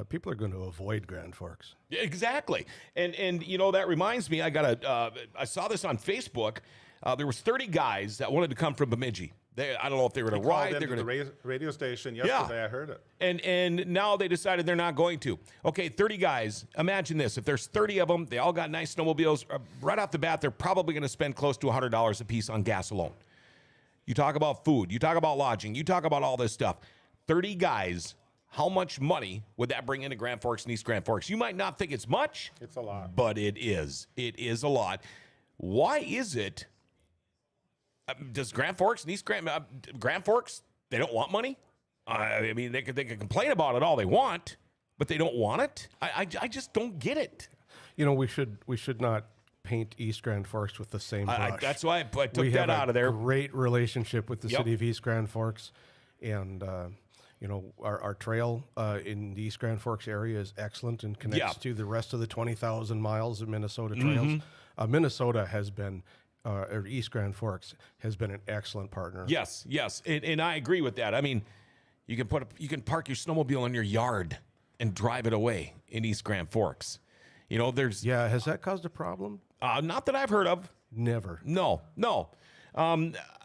people are going to avoid Grand Forks. Exactly. And you know, that reminds me, I saw this on Facebook. There was 30 guys that wanted to come from Bemidji. I don't know if they were going to ride. They're going to the radio station yesterday. Yeah. I heard it. And now they decided they're not going to. Okay, 30 guys. Imagine this. If there's 30 of them, they all got nice snowmobiles. Right off the bat, they're probably going to spend close to $100 a piece on gas alone. You talk about food. You talk about lodging. You talk about all this stuff. 30 guys. How much money would that bring into Grand Forks and East Grand Forks? You might not think it's much. It's a lot. But it is. It is a lot. Why is it? Does Grand Forks and East Grand Forks, they don't want money? I mean, they could complain about it all they want, but they don't want it? I just don't get it. You know, we should not paint East Grand Forks with the same brush. That's why I took that out of there. We have a great relationship with the city of East Grand Forks, and you know, our trail in the East Grand Forks area is excellent and connects to the rest of the 20,000 miles of Minnesota trails. Minnesota has been, or East Grand Forks has been an excellent partner. Yes, and I agree with that. I mean, you can park your snowmobile in your yard and drive it away in East Grand Forks. You know, has that caused a problem? Not that I've heard of. Never. No.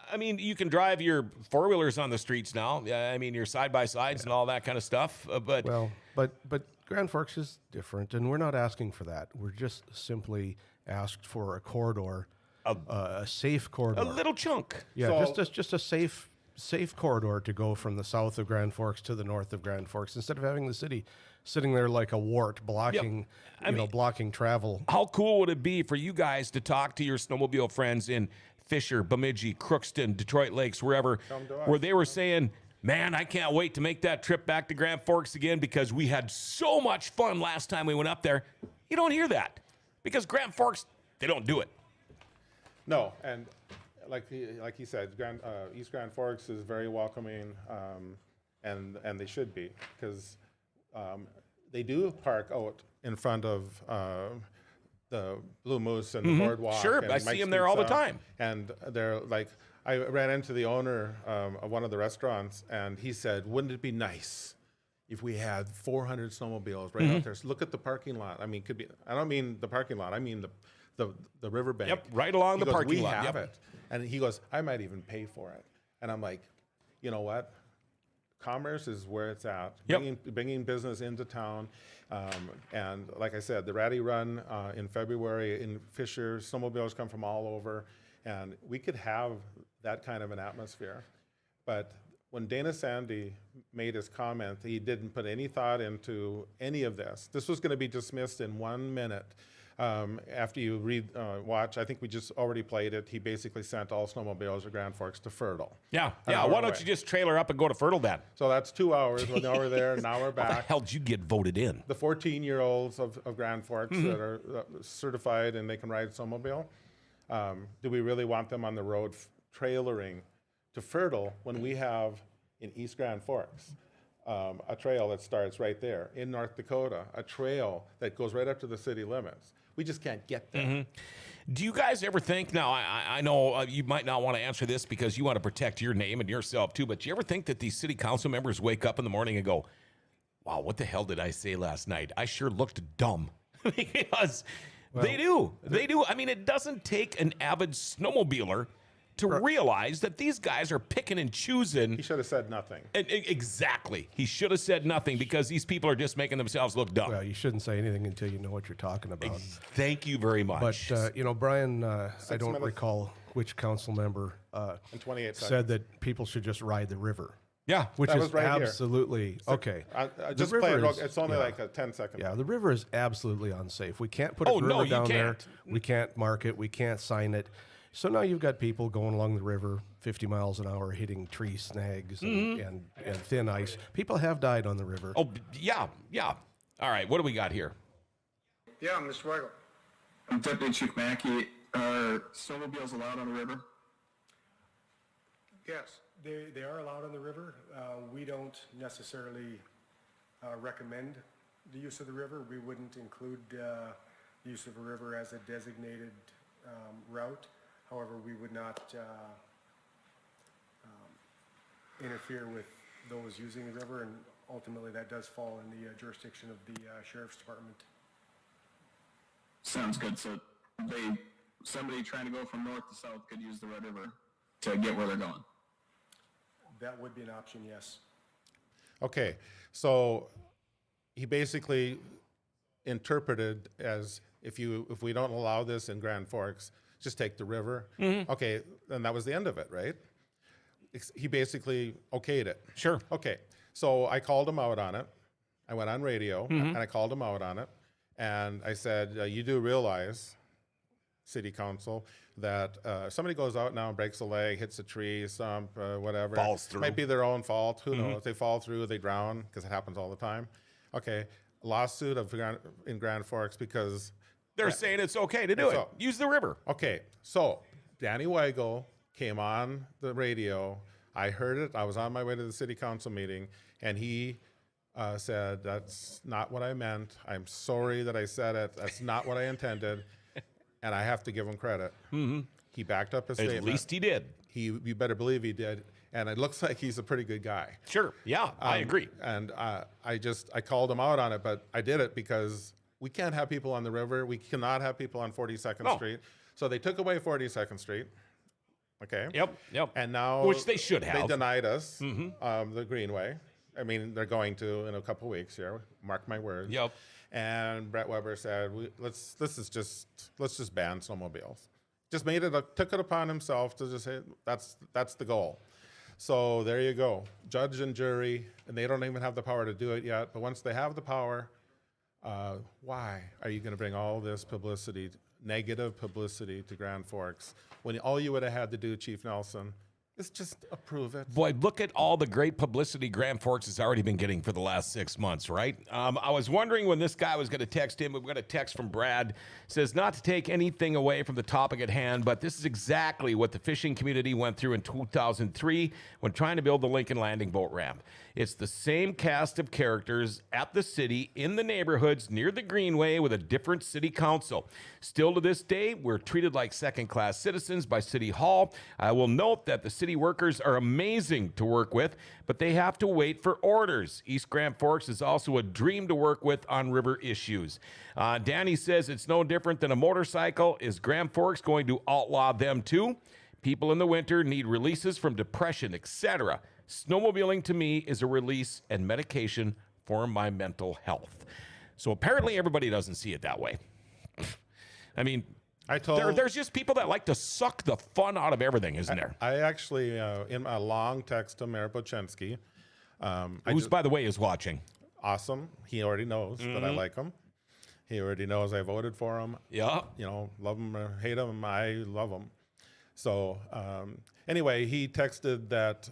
I mean, you can drive your four-wheelers on the streets now. I mean, your side-by-sides and all that kind of stuff. But Grand Forks is different, and we're not asking for that. We're just simply asked for a corridor, a safe corridor. A little chunk. Yeah, just a safe corridor to go from the south of Grand Forks to the north of Grand Forks, instead of having the city sitting there like a wart blocking, blocking travel. How cool would it be for you guys to talk to your snowmobile friends in Fisher, Bemidji, Crookston, Detroit Lakes, wherever, where they were saying, man, I can't wait to make that trip back to Grand Forks again because we had so much fun last time we went up there. You don't hear that because Grand Forks, they don't do it. No, and like he said, East Grand Forks is very welcoming, and they should be, because they do park out in front of the Blue Moose and the Boardwalk. Sure, and I see them there all the time. And they're like, I ran into the owner of one of the restaurants, and he said, wouldn't it be nice if we had 400 snowmobiles right out there. So look at the parking lot. I mean, could be. I don't mean the parking lot. I mean the riverbank. Yep, right along He the goes, parking we lot. have Yep. it. And he goes, I might even pay for it. And I'm like, you know what? Commerce is where it's at. Yep. Bringing business into town. And like I said, the Ratty Run in February in Fisher, snowmobiles come from all over. And we could have that kind of an atmosphere. But when Dana Sandy made his comment, he didn't put any thought into any of this. This was going to be dismissed in 1 minute. After you watch, I think we just already played it. He basically sent all snowmobiles to Grand Forks to Fertile. Yeah. An Yeah. hour Why don't away. you just trailer up and go to Fertile then? So that's 2 hours. Well, now we're there. Now we're How the back. hell did you get voted in? The 14-year-olds of Grand Forks that are certified and they can ride snowmobile. Do we really want them on the road trailering to Fertile when we have in East Grand Forks a trail that starts right there, in North Dakota, a trail that goes right up to the city limits? We just can't get there. Do you guys ever think, now I know you might not want to answer this because you want to protect your name and yourself too, but do you ever think that these city council members wake up in the morning and go, wow, what the hell did I say last night? I sure looked dumb. Because they do. They do. I mean, it doesn't take an avid snowmobiler to realize that these guys are picking and choosing. He should have said nothing. Exactly. He should have said nothing because these people are just making themselves look dumb. Well, you shouldn't say anything until you know what you're talking about. Thank you very much. But, Brian, I don't minutes. recall which council member In 28 seconds. said that people should just ride the river, yeah. which That is was right here. absolutely okay. I The just play it. river Real, is- it's only yeah. like a 10-second. Yeah, the river is absolutely unsafe. We can't put a Oh, no, river you down there. can't. We can't mark it. We can't sign it. So now you've got people going along the river 50 miles an hour, hitting tree snags and thin ice. People have died on the river. Oh, yeah. Yeah. All right. What do we got here? Yeah, Mr. Weigel. Deputy Chief Mackey, are snowmobiles allowed on the river? Yes, they are allowed on the river. We don't necessarily recommend the use of the river. We wouldn't include the use of a river as a designated route. However, we would not interfere with those using the river, and ultimately that does fall in the jurisdiction of the Sheriff's Department. Sounds good. So somebody trying to go from north to south could use the Red River to get where they're going. That would be an option, yes. Okay, so he basically interpreted as if we don't allow this in Grand Forks, just take the river. Okay, and that was the end of it, right? He basically okayed it. Sure. Okay, so I called him out on it. I went on radio and I called him out on it, and I said, "You do realize, City Council, that somebody goes out now and breaks a leg, hits a tree, stump, whatever, Falls through. Might be their own fault. Who knows? They fall through, they drown because it happens all the time. Okay, lawsuit in Grand Forks because They're saying it's okay to do it. So- Use the river. Okay, so Danny Weigel came on the radio. I heard it. I was on my way to the city council meeting, and he said, "That's not what I meant. I'm sorry that I said it. That's not what I intended." And I have to give him credit. He backed up his statement. At least he did. You better believe he did. And it looks like he's a pretty good guy. Sure. Yeah, I agree. And I called him out on it, but I did it because we can't have people on the river. We cannot have people on 42nd No. Street. So they took away 42nd Street. Okay. Yep. And now, Which they should They have. denied us the Greenway. I mean, they're going to in a couple weeks here. Mark my words. Yep. And Brett Weber said, let's just ban snowmobiles. Just took it upon himself to just say that's the goal. So there you go, judge and jury, and they don't even have the power to do it yet. But once they have the power, why are you going to bring all this publicity, negative publicity, to Grand Forks when all you would have had to do, Chief Nelson, is just approve it? Boy, look at all the great publicity Grand Forks has already been getting for the last 6 months, right? I was wondering when this guy was going to text him. We got a text from Brad. Says, not to take anything away from the topic at hand, but this is exactly what the fishing community went through in 2003 when trying to build the Lincoln Landing boat ramp. It's the same cast of characters at the city, in the neighborhoods, near the Greenway, with a different city council. Still to this day, we're treated like second-class citizens by City Hall. I will note that the city workers are amazing to work with, but they have to wait for orders. East Grand Forks is also a dream to work with on river issues. Danny says it's no different than a motorcycle. Is Grand Forks going to outlaw them too? People in the winter need releases from depression, etc. Snowmobiling to me is a release and medication for my mental health. So apparently everybody doesn't see it that way. I mean, there's just people that like to suck the fun out of everything, isn't there? I actually, in my long text to Mayor Boczynski, who's, by the way, is watching. Awesome. He already knows that I like him. He already knows I voted for him. Yeah. You know, love him or hate him, I love him. So anyway, he texted that,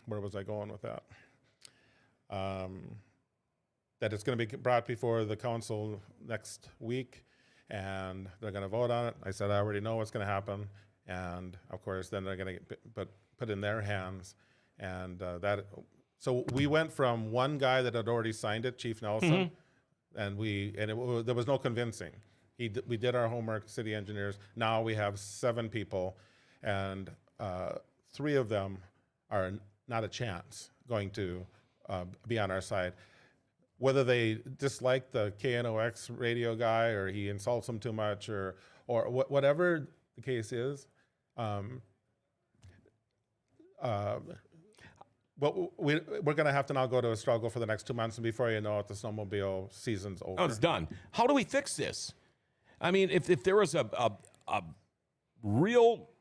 where was I going with that? That it's going to be brought before the council next week, and they're going to vote on it. I said, I already know what's going to happen. And of course, then they're going to put in their hands. And so we went from one guy that had already signed it, Chief Nelson, and there was no convincing. We did our homework, city engineers. Now we have 7 people, and 3 of them are not a chance going to be on our side. Whether they dislike the KNOX radio guy, or he insults them too much, or whatever the case is, well, we're going to have to now go to a struggle for the next 2 months, and before you know it, the snowmobile season's over. Oh, it's done. How do we fix this? I mean, if there was a real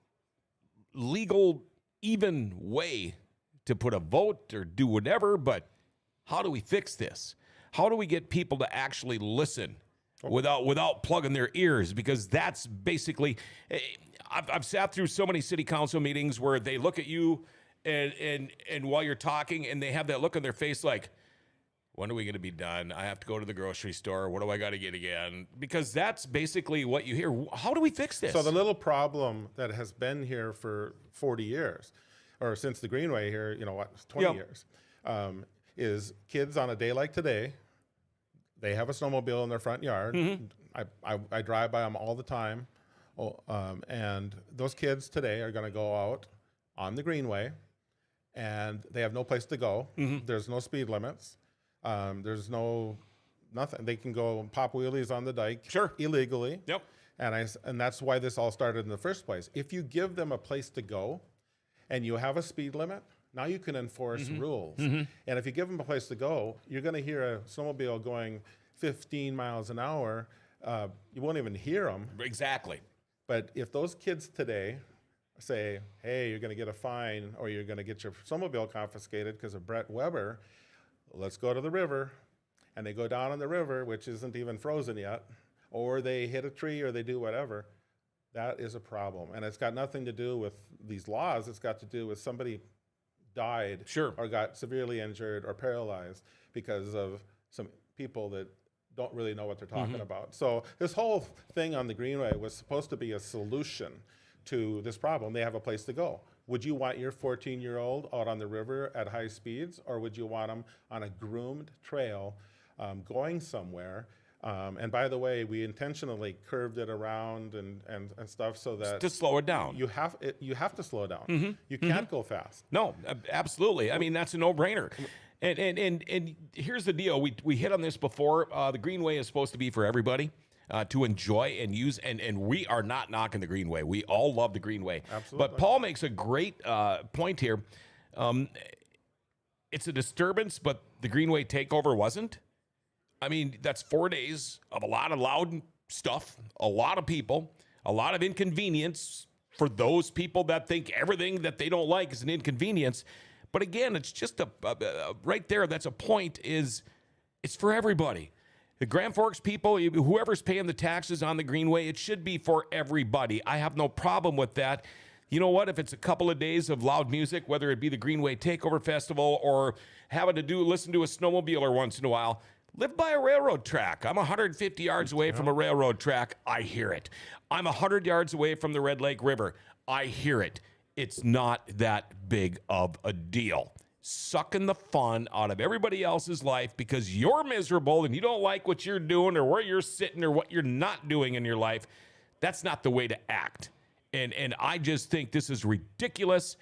legal, even way to put a vote or do whatever, but how do we fix this? How do we get people to actually listen without plugging their ears? Because that's basically, I've sat through so many city council meetings where they look at you and while you're talking, and they have that look on their face like, when are we going to be done? I have to go to the grocery store. What do I got to get again? Because that's basically what you hear. How do we fix this? So the little problem that has been here for 40 years, or since the Greenway here, 20 years, is kids on a day like today, they have a snowmobile in their front yard. I drive by them all the time. And those kids today are going to go out on the Greenway, and they have no place to go. There's no speed limits. There's nothing. They can go and pop wheelies on the dike illegally. Yep. And that's why this all started in the first place. If you give them a place to go and you have a speed limit, now you can enforce rules. And if you give them a place to go, you're going to hear a snowmobile going 15 miles an hour. You won't even hear them. Exactly. But if those kids today say, hey, you're going to get a fine, or you're going to get your snowmobile confiscated because of Brett Weber, let's go to the river, and they go down on the river, which isn't even frozen yet, or they hit a tree, or they do whatever, that is a problem. And it's got nothing to do with these laws. It's got to do with somebody died or got severely injured or paralyzed because of some people that don't really know what they're talking about. So this whole thing on the Greenway was supposed to be a solution to this problem. They have a place to go. Would you want your 14-year-old out on the river at high speeds, or would you want them on a groomed trail going somewhere? And by the way, we intentionally curved it around and stuff so that to slow it down. You have to slow down. You can't go fast. No, absolutely. I mean, that's a no-brainer. And here's the deal. We hit on this before. The Greenway is supposed to be for everybody to enjoy and use, and we are not knocking the Greenway. We all love the Greenway. Absolutely. But Paul makes a great point here. It's a disturbance, but the Greenway takeover wasn't. I mean, that's 4 days of a lot of loud stuff, a lot of people, a lot of inconvenience for those people that think everything that they don't like is an inconvenience. But again, it's just right there. That's a point. It's for everybody. The Grand Forks people, whoever's paying the taxes on the Greenway, it should be for everybody. I have no problem with that. You know what? If it's a couple of days of loud music, whether it be the Greenway Takeover Festival or having to listen to a snowmobiler once in a while, live by a railroad track. I'm 150 yards away from a railroad track. I hear it. I'm 100 yards away from the Red Lake River. I hear it. It's not that big of a deal. sucking the fun out of everybody else's life because you're miserable and you don't like what you're doing or where you're sitting or what you're not doing in your life. That's not the way to act. And I just think this is ridiculous.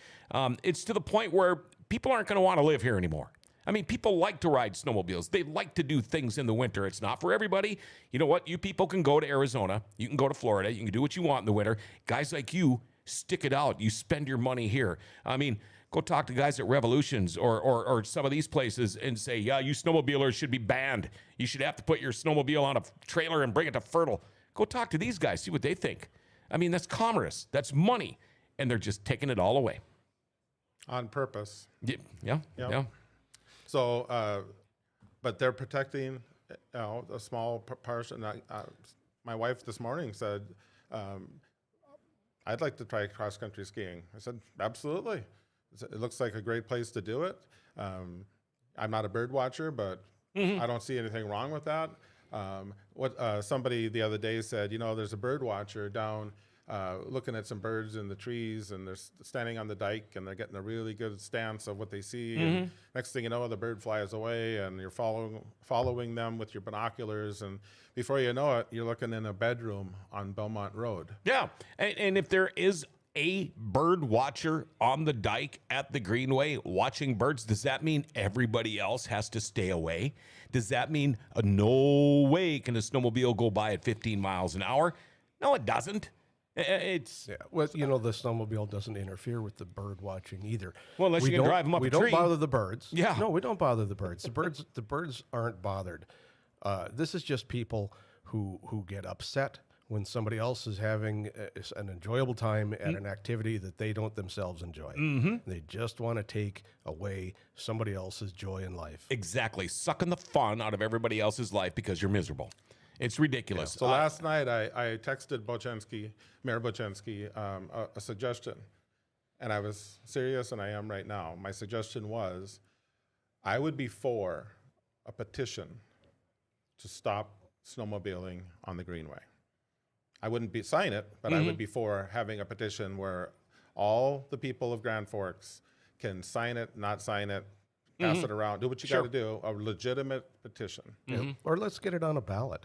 It's to the point where people aren't going to want to live here anymore. I mean, people like to ride snowmobiles. They like to do things in the winter. It's not for everybody. You know what? You people can go to Arizona. You can go to Florida. You can do what you want in the winter. Guys like you, stick it out. You spend your money here. I mean, go talk to guys at Revolutions or some of these places and say, yeah, you snowmobilers should be banned. You should have to put your snowmobile on a trailer and bring it to Fertile. Go talk to these guys. See what they think. I mean, that's commerce. That's money. And they're just taking it all away. On purpose. Yeah. So, but they're protecting, a small portion. My wife this morning said, I'd like to try cross-country skiing. I said, absolutely. It looks like a great place to do it. I'm not a bird watcher, but I don't see anything wrong with that. Somebody the other day said, there's a bird watcher down looking at some birds in the trees, and they're standing on the dike, and they're getting a really good stance of what they see. And next thing you know, the bird flies away, and you're following them with your binoculars, and before you know it, you're looking in a bedroom on Belmont Road. Yeah, and if there is a bird watcher on the dike at the Greenway watching birds, does that mean everybody else has to stay away? Does that mean no way can a snowmobile go by at 15 miles an hour? No, it doesn't. Well, the snowmobile doesn't interfere with the bird watching either. Well, unless you can drive them up a tree. We don't bother the birds. Yeah. No, we don't bother the birds. The birds aren't bothered. This is just people who get upset when somebody else is having an enjoyable time at an activity that they don't themselves enjoy. They just want to take away somebody else's joy in life. Exactly. Sucking the fun out of everybody else's life because you're miserable. It's ridiculous. So last night I texted Mayor Bochenski, a suggestion, and I was serious, and I am right now. My suggestion was, I would be for a petition to stop snowmobiling on the Greenway. I wouldn't sign it, but I would be for having a petition where all the people of Grand Forks can sign it, not sign it, pass it around, do what you got to do, a legitimate petition. Or let's get it on a ballot.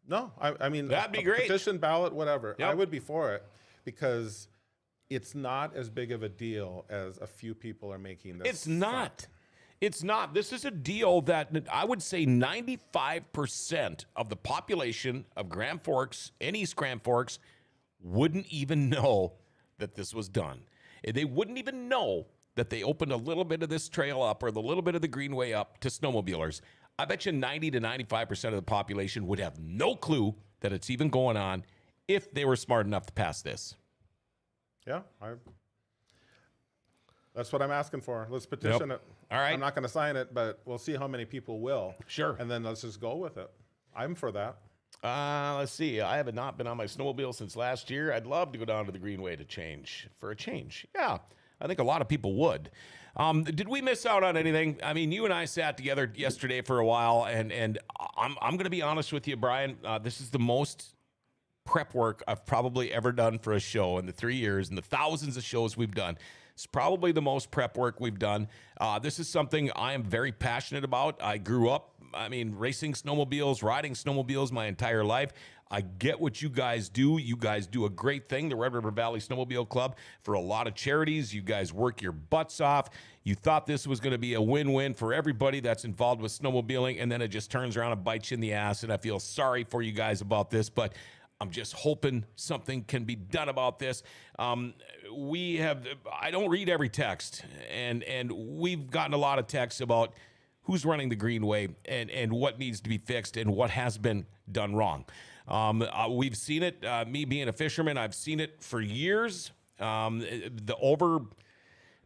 No, I mean, that'd be great. Petition, ballot, whatever. Yep. I would be for it because it's not as big of a deal as a few people are making this. It's not. It's not. This is a deal that I would say 95% of the population of Grand Forks and East Grand Forks wouldn't even know that this was done. They wouldn't even know that they opened a little bit of this trail up or the little bit of the Greenway up to snowmobilers. I bet you 90 to 95% of the population would have no clue that it's even going on if they were smart enough to pass this. Yeah, that's what I'm asking for. Let's petition it. All right. I'm not going to sign it, but we'll see how many people will. Sure. And then let's just go with it. I'm for that. Let's see. I have not been on my snowmobile since last year. I'd love to go down to the Greenway for a change. Yeah, I think a lot of people would. Did we miss out on anything? I mean, you and I sat together yesterday for a while, and I'm going to be honest with you, Brian. This is the most prep work I've probably ever done for a show in the 3 years and the thousands of shows we've done. It's probably the most prep work we've done. This is something I am very passionate about. I grew up, racing snowmobiles, riding snowmobiles my entire life. I get what you guys do. You guys do a great thing, the Red River Valley Snowmobile Club, for a lot of charities. You guys work your butts off. You thought this was going to be a win-win for everybody that's involved with snowmobiling, and then it just turns around and bites you in the ass, and I feel sorry for you guys about this, but I'm just hoping something can be done about this. I don't read every text, and we've gotten a lot of texts about who's running the Greenway and what needs to be fixed and what has been done wrong. We've seen it. Me being a fisherman, I've seen it for years.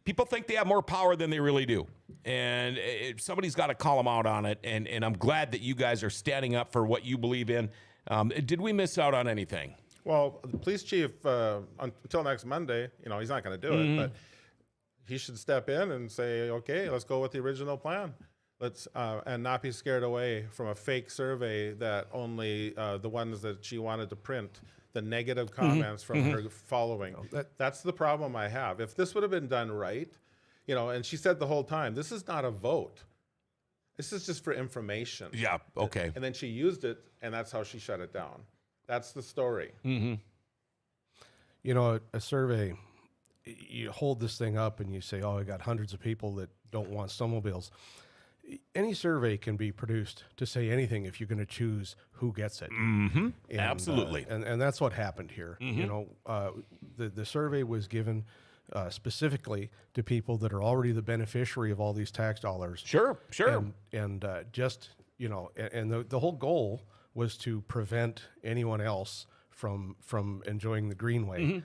People think they have more power than they really do, and somebody's got to call them out on it. And I'm glad that you guys are standing up for what you believe in. Did we miss out on anything? Well, the police chief, until next Monday, he's not going to do it, but he should step in and say, okay, let's go with the original plan. Let's and not be scared away from a fake survey that only the ones that she wanted to print, the negative comments from her following. That's the problem I have. If this would have been done right, you know, and she said the whole time, this is not a vote. This is just for information. Yeah, okay. And then she used it, and that's how she shut it down. That's the story. You know, a survey, you hold this thing up and you say, oh, I got hundreds of people that don't want snowmobiles. Any survey can be produced to say anything if you're going to choose who gets it. And, Absolutely. And that's what happened here. You know, the survey was given specifically to people that are already the beneficiary of all these tax dollars. Sure. And just, you know, and the whole goal was to prevent anyone else from enjoying the Greenway.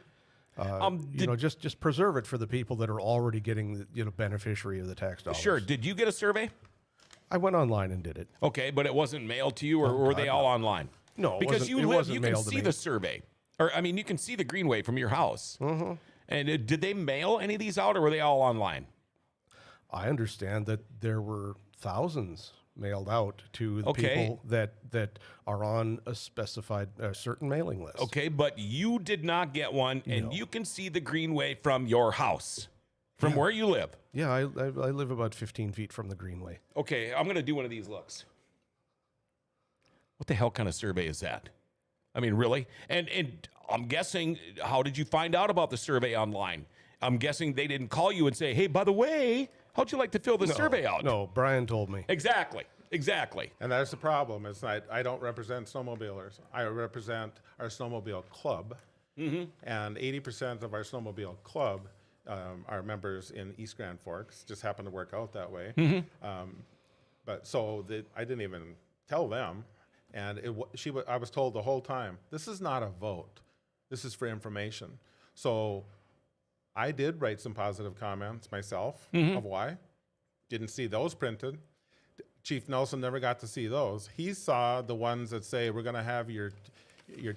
You know, just preserve it for the people that are already getting the, you know, beneficiary of the tax dollars. Sure. Did you get a survey? I went online and did it. Okay, but it wasn't mailed to you, or were they all online? No, it because wasn't- you it live, wasn't you can mailed to see me. the survey, or I mean, you can see the Greenway from your house. And did they mail any of these out, or were they all online? I understand that there were thousands mailed out to the Okay. people that are on a specified certain mailing list. Okay, but you did not get one, and you can see the Greenway from your house, from where you live. Yeah, I live about 15 feet from the Greenway. Okay, I'm going to do one of these looks. What the hell kind of survey is that? I mean, really? And I'm guessing, how did you find out about the survey online? I'm guessing they didn't call you and say, hey, by the way, how'd you like to fill the survey out? No, Brian told me. Exactly. And that's the problem. It's not, I don't represent snowmobilers. I represent our snowmobile club. And 80% of our snowmobile club are members in East Grand Forks. Just happen to work out that way. But so I didn't even tell them. And I was told the whole time, this is not a vote. This is for information. So I did write some positive comments myself of why. Didn't see those printed. Chief Nelson never got to see those. He saw the ones that say, we're going to have your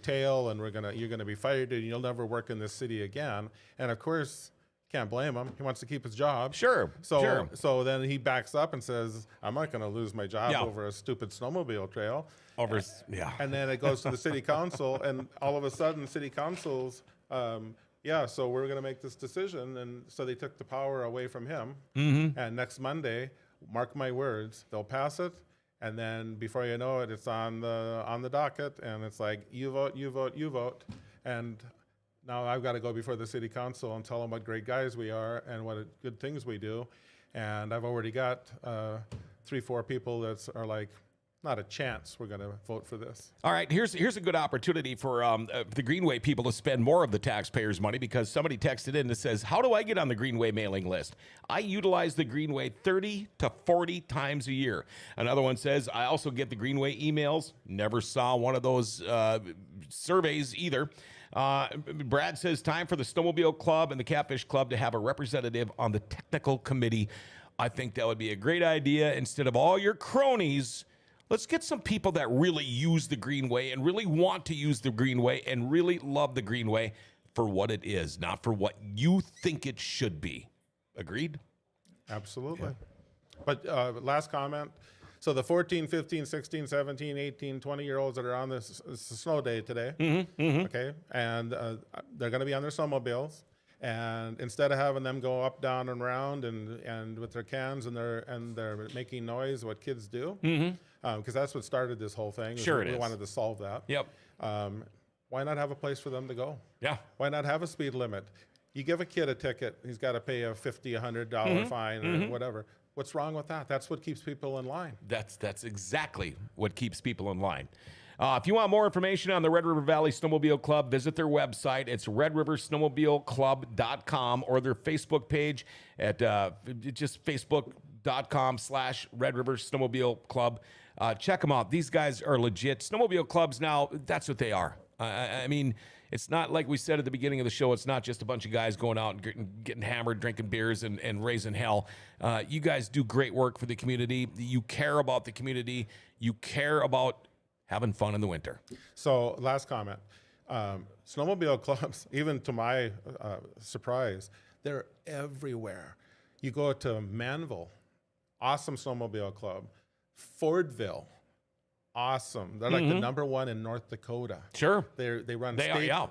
tail and you're gonna be fired and you'll never work in this city again. And of course, can't blame him. He wants to keep his job. Sure. So then he backs up and says, I'm not going to lose my job over a stupid snowmobile trail. And then it goes to the city council, and all of a sudden, city councils, so we're going to make this decision. And so they took the power away from him. And next Monday, mark my words, they'll pass it. And then before you know it, it's on the docket, and it's like, you vote, you vote, you vote. And now I've got to go before the city council and tell them what great guys we are and what good things we do. And I've already got 3-4 people that are like, not a chance we're going to vote for this. All right, here's a good opportunity for the Greenway people to spend more of the taxpayers' money, because somebody texted in that says, how do I get on the Greenway mailing list? I utilize the Greenway 30 to 40 times a year. Another one says, I also get the Greenway emails. Never saw one of those surveys either. Brad says, time for the Snowmobile Club and the Catfish Club to have a representative on the technical committee. I think that would be a great idea. Instead of all your cronies, let's get some people that really use the Greenway and really want to use the Greenway and really love the Greenway for what it is, not for what you think it should be. Agreed? Absolutely. But last comment. So the 14, 15, 16, 17, 18, 20-year-olds that are on this snow day today, okay, and they're going to be on their snowmobiles. And instead of having them go up, down, and around and with their cans and they're making noise, what kids do, because that's what started this whole thing. Sure, we wanted to solve that. Yep. Why not have a place for them to go? Yeah. Why not have a speed limit? You give a kid a ticket, he's got to pay a $50, $100 fine or whatever. What's wrong with that? That's what keeps people in line. That's exactly what keeps people in line. If you want more information on the Red River Valley Snowmobile Club, visit their website. It's redriversnowmobileclub.com, or their Facebook page at just facebook.com/Red River Snowmobile Club. Check them out. These guys are legit. Snowmobile clubs now, that's what they are. I mean, it's not like we said at the beginning of the show. It's not just a bunch of guys going out and getting hammered, drinking beers, and raising hell. You guys do great work for the community. You care about the community. You care about having fun in the winter. So last comment. Snowmobile clubs, even to my surprise, they're everywhere. You go to Manville, awesome snowmobile club. Fordville, awesome. They're like the #1 in North Dakota. Sure. They run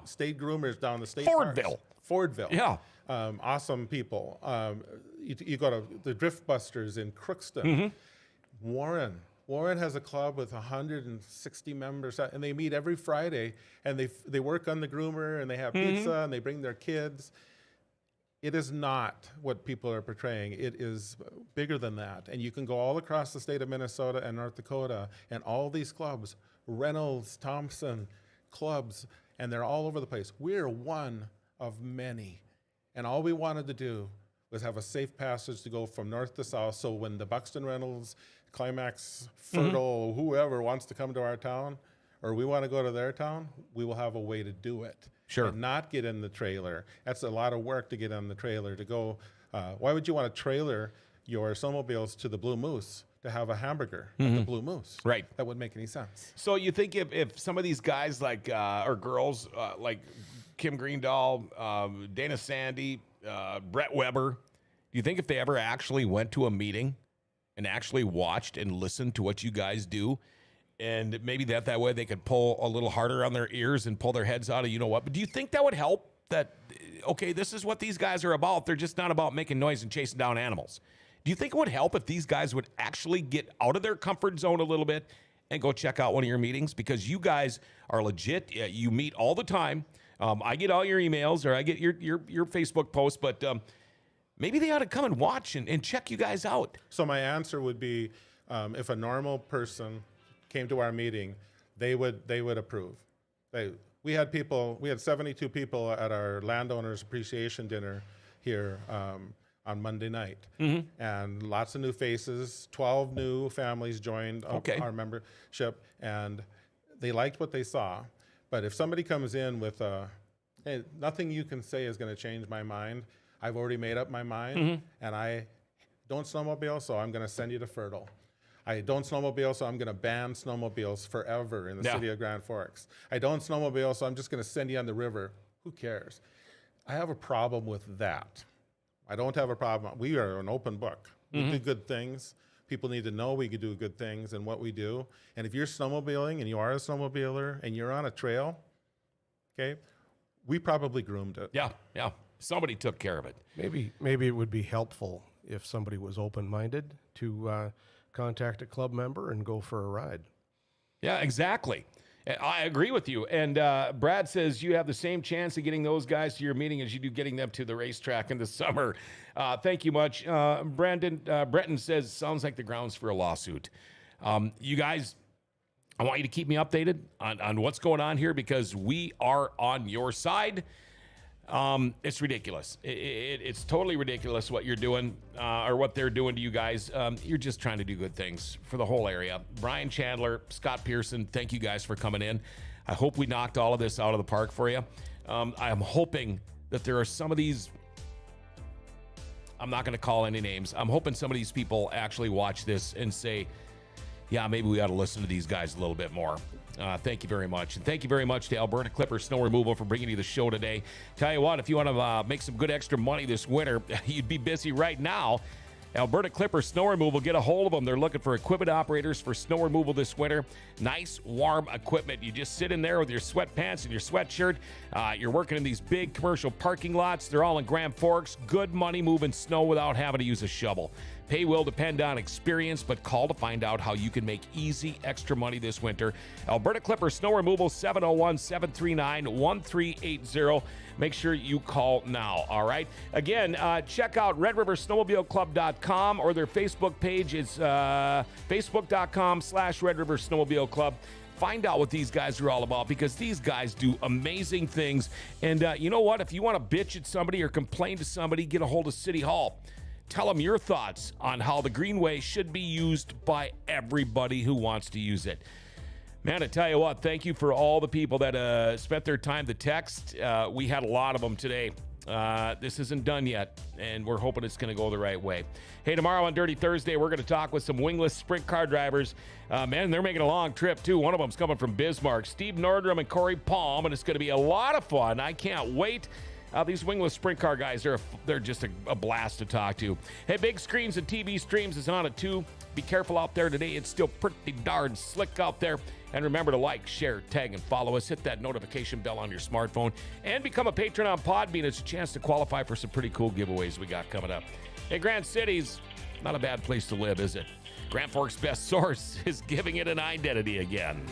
state groomers down the state Fordville. parks. Fordville. Yeah. Awesome people. you go to the Drift Busters in Crookston. Warren has a club with 160 members, and they meet every Friday, and they work on the groomer, and they have pizza, and they bring their kids. It is not what people are portraying. It is bigger than that. And you can go all across the state of Minnesota and North Dakota, and all these clubs, Reynolds, Thompson clubs, and they're all over the place. We're one of many. And all we wanted to do was have a safe passage to go from north to south, so when the Buxton Reynolds, Climax, Fertile, whoever wants to come to our town, or we want to go to their town, we will have a way to do it. Sure. And not get in the trailer. That's a lot of work to get on the trailer to go. Why would you want to trailer your snowmobiles to the Blue Moose to have a hamburger at the Blue Moose? Right. That wouldn't make any sense. So you think if some of these guys like or girls like Kim Greendahl, Dana Sandy, Brett Weber, do you think if they ever actually went to a meeting and actually watched and listened to what you guys do, and maybe that way they could pull a little harder on their ears and pull their heads out of you know what? But do you think that would help? That, okay, this is what these guys are about. They're just not about making noise and chasing down animals. Do you think it would help if these guys would actually get out of their comfort zone a little bit and go check out one of your meetings? Because you guys are legit. You meet all the time. I get all your emails, or I get your Facebook posts, but maybe they ought to come and watch and check you guys out. So my answer would be, if a normal person came to our meeting, they would approve. We had 72 people at our landowners appreciation dinner here on Monday night, and lots of new faces. 12 new families joined our membership, and they liked what they saw. But if somebody comes in with hey, nothing you can say is going to change my mind. I've already made up my mind, and I don't snowmobile, so I'm going to send you to Fertile. I don't snowmobile, so I'm going to ban snowmobiles forever in the city of Grand Forks. I don't snowmobile, so I'm just going to send you on the river. Who cares? I have a problem with that. I don't have a problem. We are an open book. We do good things. People need to know we can do good things and what we do. And if you're snowmobiling and you are a snowmobiler and you're on a trail, okay, we probably groomed it. Yeah. Somebody took care of it. Maybe it would be helpful if somebody was open-minded to contact a club member and go for a ride. Yeah, exactly. I agree with you. And Brad says you have the same chance of getting those guys to your meeting as you do getting them to the racetrack in the summer. Thank you much. Brenton says, sounds like the grounds for a lawsuit. You guys, I want you to keep me updated on what's going on here, because we are on your side. It's ridiculous. It's totally ridiculous what you're doing, or what they're doing to you guys. You're just trying to do good things for the whole area. Brian Chandler, Scott Pearson, thank you guys for coming in. I hope we knocked all of this out of the park for you. I'm hoping that there are some of these, I'm not going to call any names. I'm hoping some of these people actually watch this and say, yeah, maybe we ought to listen to these guys a little bit more. Thank you very much. And thank you very much to Alberta Clipper Snow Removal for bringing you the show today. Tell you what, if you want to make some good extra money this winter, you'd be busy right now. Alberta Clipper Snow Removal, get a hold of them. They're looking for equipment operators for snow removal this winter. Nice, warm equipment. You just sit in there with your sweatpants and your sweatshirt. You're working in these big commercial parking lots. They're all in Grand Forks. Good money moving snow without having to use a shovel. Pay will depend on experience, but call to find out how you can make easy extra money this winter. Alberta Clipper Snow Removal, 701-739-1380. Make sure you call now, all right? Again, check out RedRiverSnowmobileClub.com, or their Facebook page. It's Facebook.com/Red River Snowmobile Club. Find out what these guys are all about, because these guys do amazing things. And you know what? If you want to bitch at somebody or complain to somebody, get a hold of City Hall. Tell them your thoughts on how the Greenway should be used by everybody who wants to use it. Man, I tell you what, thank you for all the people that spent their time to text. We had a lot of them today. This isn't done yet, and we're hoping it's going to go the right way. Hey, tomorrow on Dirty Thursday, we're going to talk with some wingless sprint car drivers. Man, they're making a long trip, too. One of them's coming from Bismarck. Steve Nordrum and Corey Palm, and it's going to be a lot of fun. I can't wait. These wingless sprint car guys, they're just a blast to talk to. Hey, big screens and TV streams is on it too. Be careful out there today. It's still pretty darn slick out there. And remember to like, share, tag, and follow us. Hit that notification bell on your smartphone. And become a patron on Podbean. It's a chance to qualify for some pretty cool giveaways we got coming up. Hey, Grand City's not a bad place to live, is it? Grand Forks' best source is giving it an identity again.